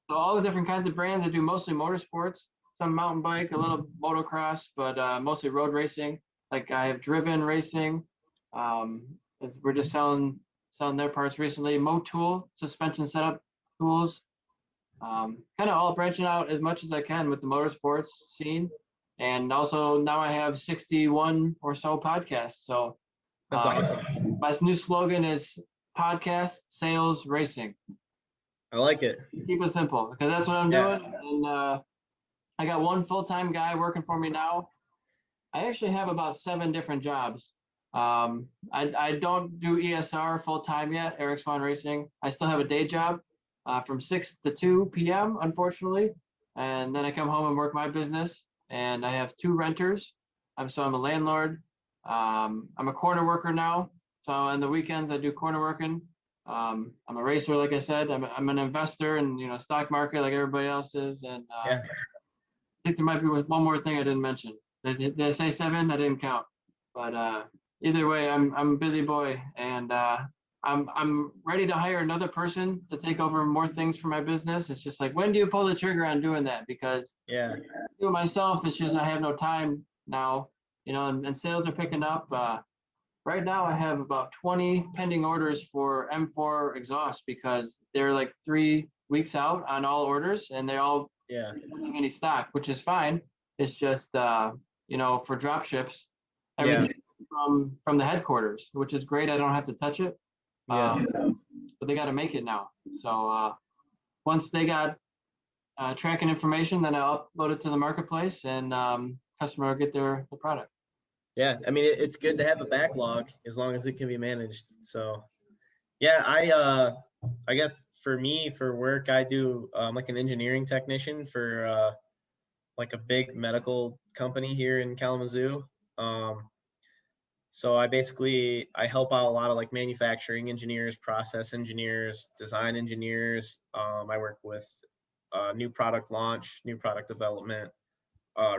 So all the different kinds of brands. I do mostly motorsports, some mountain bike, a little motocross, but mostly road racing. Like I have Driven Racing. We're just selling their parts recently. Motool, suspension setup tools. Kind of all branching out as much as I can with the motorsports scene. And also now I have 61 or so podcasts. So that's awesome. My new slogan is podcast, sales, racing. I like it. Keep it simple, because that's what I'm doing. And I got one full-time guy working for me now. I actually have about 7 different jobs. I don't do ESR full time yet, Eric Swahn Racing. I still have a day job from 6 to 2 p.m., unfortunately. And then I come home and work my business. And I have 2 renters. So I'm a landlord. I'm a corner worker now. So on the weekends, I do corner working. I'm a racer, like I said. I'm an investor in, stock market like everybody else is. And Yeah. I think there might be one more thing I didn't mention. Did I say 7? I didn't count. But either way, I'm a busy boy, and I'm ready to hire another person to take over more things for my business. It's just like, when do you pull the trigger on doing that? Because Yeah. do it myself, it's just I have no time now, and sales are picking up. Right now, I have about 20 pending orders for M4 exhaust because they're like 3 weeks out on all orders, and they all Yeah. don't have any stock, which is fine. It's just for drop ships, Yeah. everything from the headquarters, which is great. I don't have to touch it. Yeah. But they got to make it now. So once they got tracking information, then I'll upload it to the marketplace, and customer will get the product. Yeah. I mean, it's good to have a backlog as long as it can be managed. So, yeah, I guess for me, for work, I do like an engineering technician for like a big medical company here in Kalamazoo. So I help out a lot of like manufacturing engineers, process engineers, design engineers. I work with new product launch, new product development,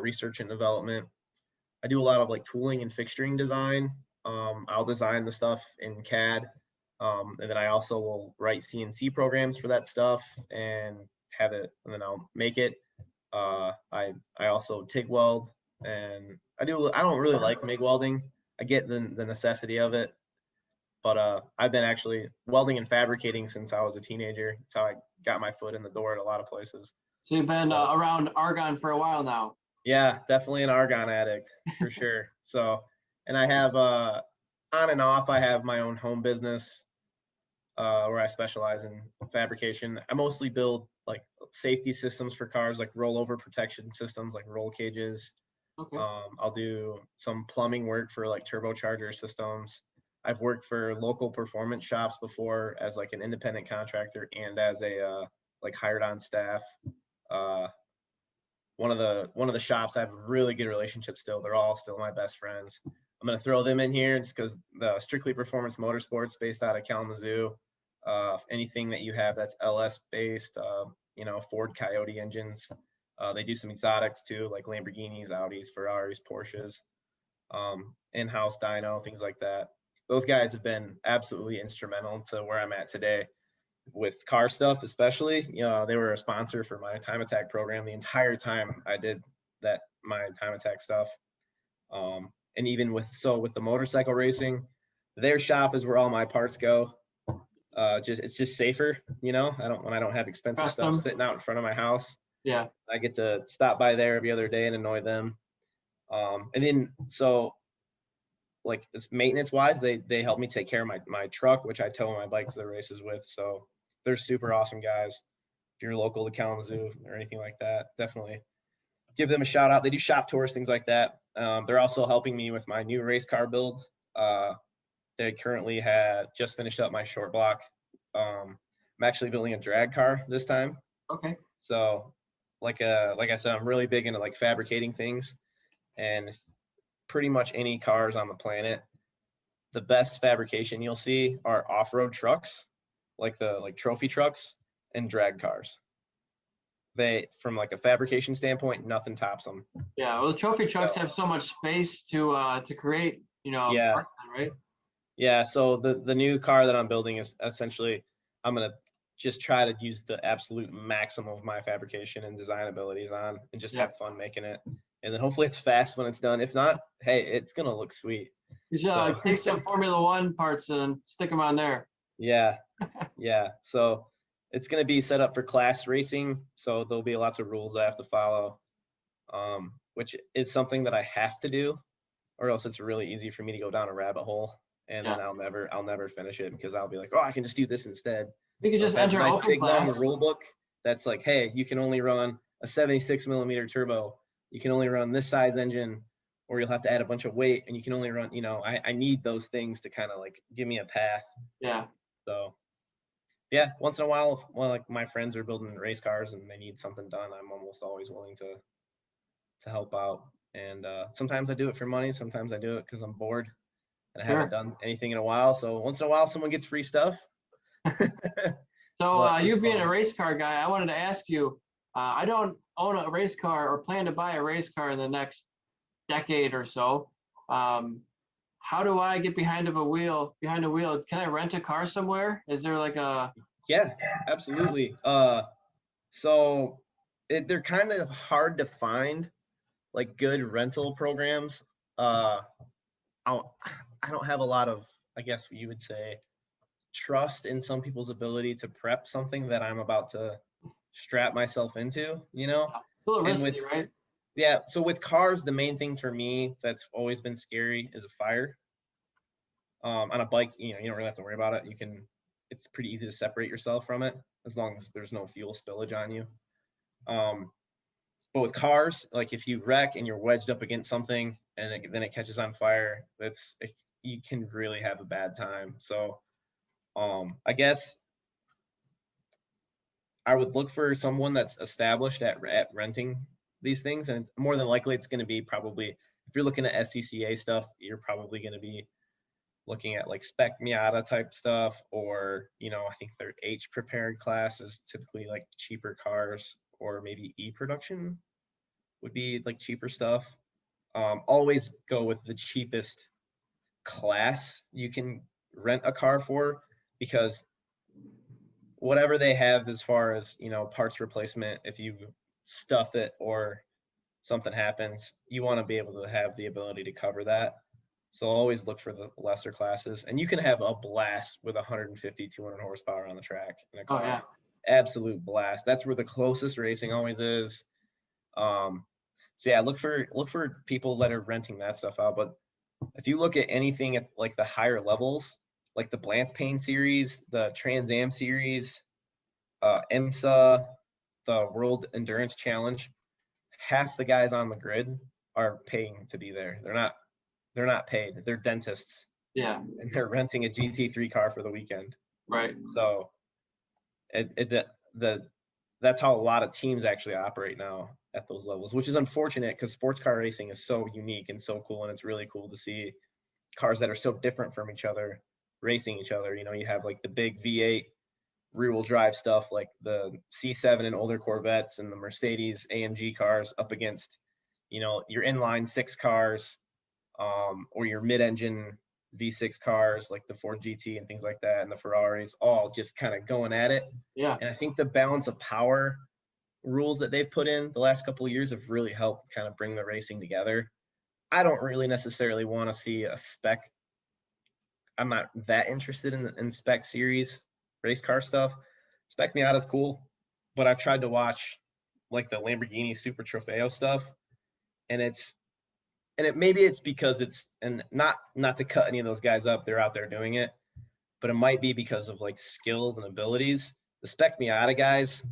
research and development. I do a lot of like tooling and fixturing design. I'll design the stuff in CAD. And then I also will write CNC programs for that stuff and have it, and then I'll make it. I also TIG weld, and I don't really like MIG welding. I get the necessity of it, but I've been actually welding and fabricating since I was a teenager. That's how I got my foot in the door at a lot of places. So you've been around argon for a while now. Yeah, definitely an argon addict for sure. So, and I have on and off, I have my own home business where I specialize in fabrication. I mostly build like safety systems for cars, like rollover protection systems, like roll cages. Okay. I'll do some plumbing work for like turbocharger systems. I've worked for local performance shops before as like an independent contractor and as a like hired on staff. One of the shops I have a really good relationship still. They're all still my best friends. I'm gonna throw them in here just because the Strictly Performance Motorsports based out of Kalamazoo. Anything that you have that's LS based, Ford Coyote engines. They do some exotics too, like Lamborghinis, Audis, Ferraris, Porsches, in-house dyno, things like that. Those guys have been absolutely instrumental to where I'm at today with car stuff, especially. They were a sponsor for my time attack program the entire time I did my time attack stuff. And even with the motorcycle racing, their shop is where all my parts go. It's just safer, when I don't have expensive stuff sitting out in front of my house. Yeah. I get to stop by there every other day and annoy them. And then like maintenance wise, they help me take care of my truck, which I tow my bike to the races with. So they're super awesome guys. If you're local to Kalamazoo or anything like that, definitely give them a shout out. They do shop tours, things like that. They're also helping me with my new race car build. They currently just finished up my short block. I'm actually building a drag car this time. Okay. So like I said, I'm really big into like fabricating things, and pretty much any cars on the planet, the best fabrication you'll see are off-road trucks, like trophy trucks and drag cars. From like a fabrication standpoint, nothing tops them. Yeah, well, the trophy trucks have so much space to create, Yeah. Right? Yeah, so the new car that I'm building is essentially, I'm gonna just try to use the absolute maximum of my fabrication and design abilities on, and just have fun making it. And then hopefully it's fast when it's done. If not, hey, it's gonna look sweet. You should take some Formula One parts and stick them on there. Yeah, yeah. So it's gonna be set up for class racing, so there'll be lots of rules I have to follow, which is something that I have to do, or else it's really easy for me to go down a rabbit hole, and then I'll never finish it because I'll be like, oh, I can just do this instead. You can just enter nice open big class. long rule book that's like, hey, you can only run a 76 millimeter turbo. You can only run this size engine. or you'll have to add a bunch of weight, and you can only run, I need those things to kind of like give me a path. Yeah. So yeah, once in a while, like my friends are building race cars and they need something done, I'm almost always willing to help out. And sometimes I do it for money, sometimes I do it because I'm bored and I haven't done anything in a while. So once in a while, someone gets free stuff. So you being fun. a race car guy, I wanted to ask you, I don't own a race car or plan to buy a race car in the next decade or so. How do I get behind a wheel? Can I rent a car somewhere? Is there like a? Yeah, absolutely. So they're kind of hard to find, like good rental programs. I don't have a lot of, I guess you would say, trust in some people's ability to prep something that I'm about to strap myself into, It's a little risky, right? Yeah. So with cars, the main thing for me that's always been scary is a fire. On a bike, you don't really have to worry about it. It's pretty easy to separate yourself from it as long as there's no fuel spillage on you. But with cars, like if you wreck and you're wedged up against something and then it catches on fire, you can really have a bad time. So I guess I would look for someone that's established at renting these things, and more than likely it's going to be probably, if you're looking at SCCA stuff, you're probably going to be looking at like Spec Miata type stuff, or I think their H prepared class is typically like cheaper cars, or maybe E-production would be like cheaper stuff. Always go with the cheapest class you can rent a car for, because whatever they have as far as parts replacement, if you stuff it or something happens, you want to be able to have the ability to cover that. So always look for the lesser classes, and you can have a blast with 150, 200 horsepower on the track in a car. Oh yeah, absolute blast. That's where the closest racing always is. So yeah, look for people that are renting that stuff out. But if you look at anything at like the higher levels, like the Blance Payne series, the Trans Am series, IMSA, the World Endurance Challenge, half the guys on the grid are paying to be there. They're not paid. They're dentists. Yeah. And they're renting a GT3 car for the weekend. Right. So that's how a lot of teams actually operate now at those levels, which is unfortunate because sports car racing is so unique and so cool. And it's really cool to see cars that are so different from each other racing each other. You have like the big V8 rear-wheel drive stuff, like the C7 and older Corvettes and the Mercedes AMG cars up against, your inline six cars, or your mid-engine V6 cars like the Ford GT and things like that, and the Ferraris, all just kind of going at it. Yeah. And I think the balance of power rules that they've put in the last couple of years have really helped kind of bring the racing together. I don't really necessarily want to see a spec. I'm not that interested in spec series race car stuff. Spec Miata is cool, but I've tried to watch like the Lamborghini Super Trofeo stuff, and maybe it's because and not to cut any of those guys up, they're out there doing it, but it might be because of like skills and abilities. The Spec Miata guys,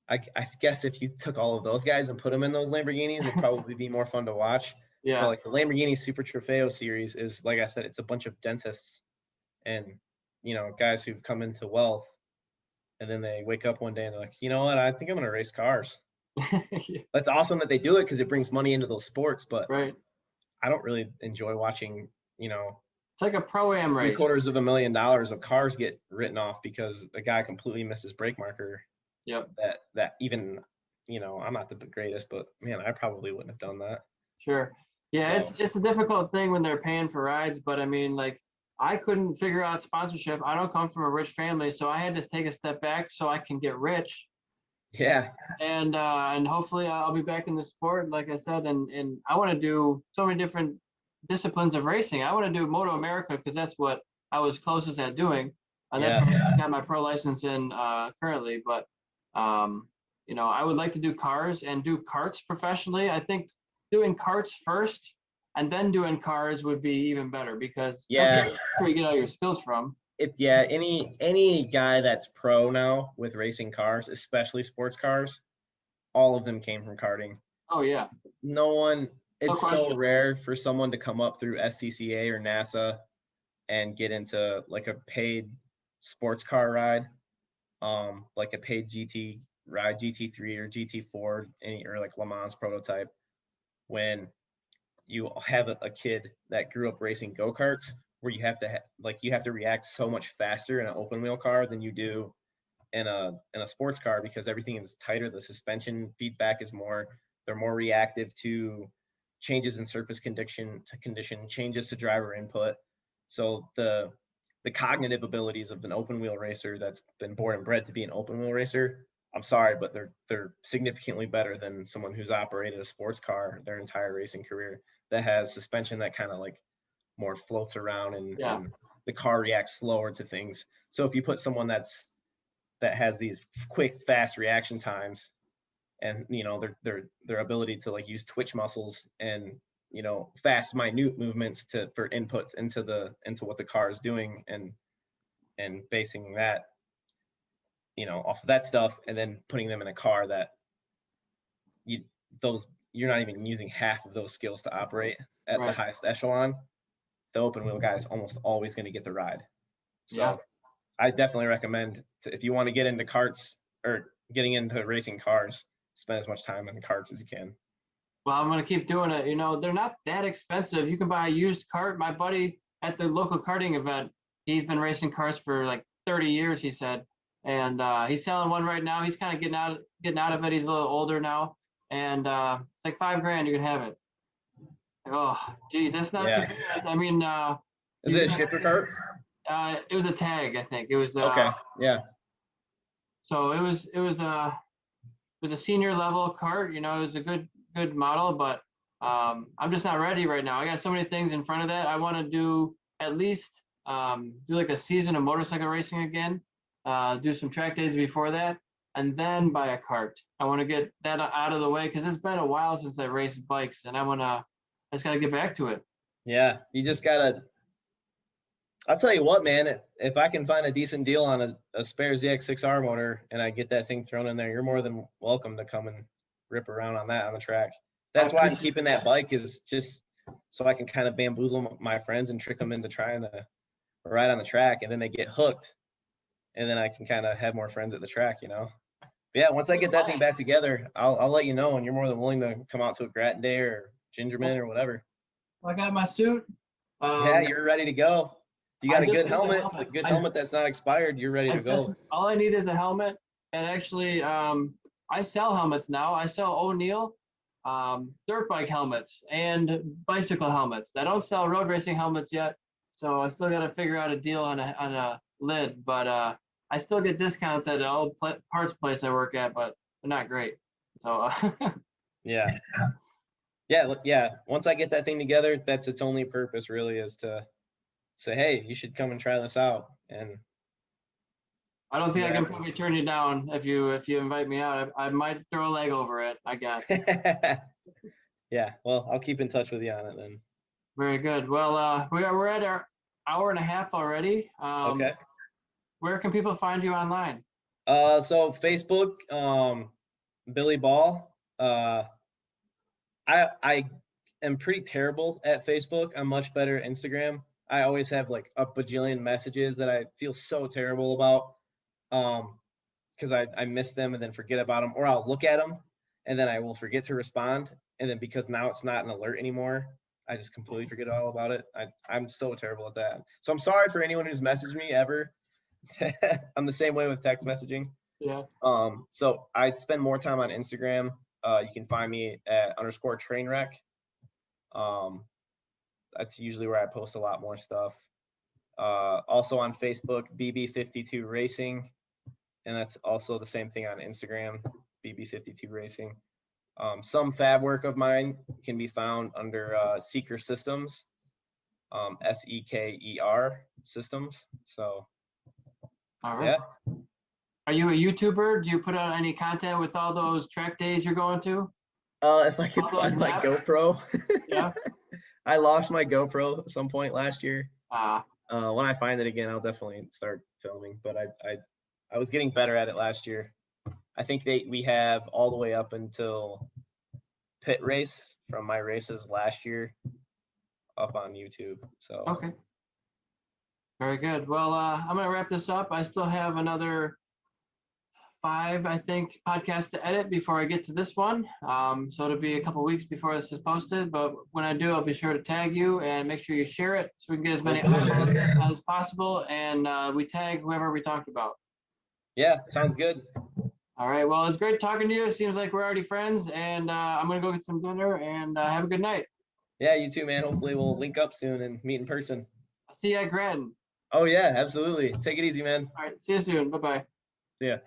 I guess if you took all of those guys and put them in those Lamborghinis, it'd probably be more fun to watch. Yeah. But like the Lamborghini Super Trofeo series is, like I said, it's a bunch of dentists and guys who've come into wealth, and then they wake up one day and they're like, you know what, I think I'm gonna race cars. Yeah. That's awesome that they do it because it brings money into those sports, but right. I don't really enjoy watching, it's like a pro-am race. $750,000 of cars get written off because a guy completely missed his brake marker. Yep. That even, I'm not the greatest, but man, I probably wouldn't have done that. Sure. Yeah, so. It's a difficult thing when they're paying for rides, but I mean, like, I couldn't figure out sponsorship. I don't come from a rich family, so I had to take a step back so I can get rich. Yeah. And hopefully I'll be back in the sport, like I said, and I want to do so many different disciplines of racing. I want to do Moto America because that's what I was closest at doing, and that's what I got my pro license in currently. But I would like to do cars and do karts professionally. I think doing karts first and then doing cars would be even better because that's where you get all your skills from. Any guy that's pro now with racing cars, especially sports cars, all of them came from karting. Oh yeah. No one, it's so question. rare for someone to come up through SCCA or NASA and get into like a paid sports car ride, like a paid GT ride, GT3 or GT4, or like Le Mans prototype, when you have a kid that grew up racing go-karts, where you have to you have to react so much faster in an open wheel car than you do in a sports car, because everything is tighter. The suspension feedback is more, they're more reactive to changes in surface condition, changes to driver input. So the cognitive abilities of an open wheel racer that's been born and bred to be an open wheel racer, I'm sorry, but they're significantly better than someone who's operated a sports car their entire racing career, that has suspension that kind of like more floats around, and the car reacts slower to things. So if you put someone that has these quick, fast reaction times, and their ability to like use twitch muscles and fast, minute movements for inputs into what the car is doing, and basing that off of that stuff, and then putting them in a car that you're not even using half of those skills to operate at the highest echelon, the open wheel guy is almost always going to get the ride. So I definitely recommend, if you want to get into karts or getting into racing cars, spend as much time in karts as you can. Well, I'm going to keep doing it. They're not that expensive. You can buy a used kart. My buddy at the local karting event, he's been racing cars for like 30 years, he said. And he's selling one right now. He's kind of getting out of it. He's a little older now. And it's like $5,000, you can have it. Oh, geez, that's not too bad. I mean, is it a shifter kart? It was a tag, I think. It was okay. Yeah. So it was a senior level kart. It was a good model, but I'm just not ready right now. I got so many things in front of that. I want to do at least do like a season of motorcycle racing again. Do some track days before that, and then buy a kart. I want to get that out of the way, because it's been a while since I raced bikes, and I just got to get back to it. Yeah, you just gotta. I'll tell you what, man. If I can find a decent deal on a spare ZX6R motor and I get that thing thrown in there, you're more than welcome to come and rip around on that on the track. That's why I'm keeping that bike, is just so I can kind of bamboozle my friends and trick them into trying to ride on the track, and then they get hooked, and then I can kind of have more friends at the track, But yeah, once I get that thing back together, I'll let you know, and you're more than willing to come out to a Grattan Day or Gingerman or whatever. I got my suit. Yeah, you're ready to go. You got a good helmet, that's not expired, you're ready to go. All I need is a helmet. And actually, I sell helmets now. I sell O'Neill dirt bike helmets and bicycle helmets. I don't sell road racing helmets yet, so I still got to figure out a deal on a lid. But I still get discounts at an old parts place I work at, but they're not great. So yeah. Once I get that thing together, that's its only purpose, really, is to say, hey, you should come and try this out. And I don't think I can probably turn you down if you invite me out. I might throw a leg over it, I guess. Yeah, well, I'll keep in touch with you on it then. Very good. Well, we're at our hour and a half already. Okay. Where can people find you online? So Facebook, Billy Ball. I am pretty terrible at Facebook. I'm much better at Instagram. I always have like a bajillion messages that I feel so terrible about, because I miss them and then forget about them, or I'll look at them and then I will forget to respond, and then because now it's not an alert anymore, I just completely forget all about it. I'm so terrible at that. So I'm sorry for anyone who's messaged me ever. I'm the same way with text messaging. Yeah. So I spend more time on Instagram. You can find me at _trainwreck. That's usually where I post a lot more stuff. Also on Facebook, BB52 Racing, and that's also the same thing on Instagram, BB52 Racing. Some fab work of mine can be found under Seeker Systems, SEKER Systems. So, all right. Yeah. Are you a YouTuber? Do you put out any content with all those track days you're going to? If I could find my GoPro. Yeah. I lost my GoPro at some point last year. When I find it again, I'll definitely start filming. But I was getting better at it last year. I think we have all the way up until pit race from my races last year up on YouTube. So Okay. Very good. Well, I'm going to wrap this up. I still have another 5, I think, podcasts to edit before I get to this one. So it'll be a couple weeks before this is posted. But when I do, I'll be sure to tag you and make sure you share it so we can get as many eyeballs as possible. And we tag whoever we talked about. yeah, sounds good. All right. Well, it's great talking to you. It seems like we're already friends. And I'm going to go get some dinner and have a good night. Yeah, you too, man. Hopefully we'll link up soon and meet in person. I'll see you at Grattan. Oh, yeah, absolutely. Take it easy, man. All right. See you soon. Bye-bye. See ya.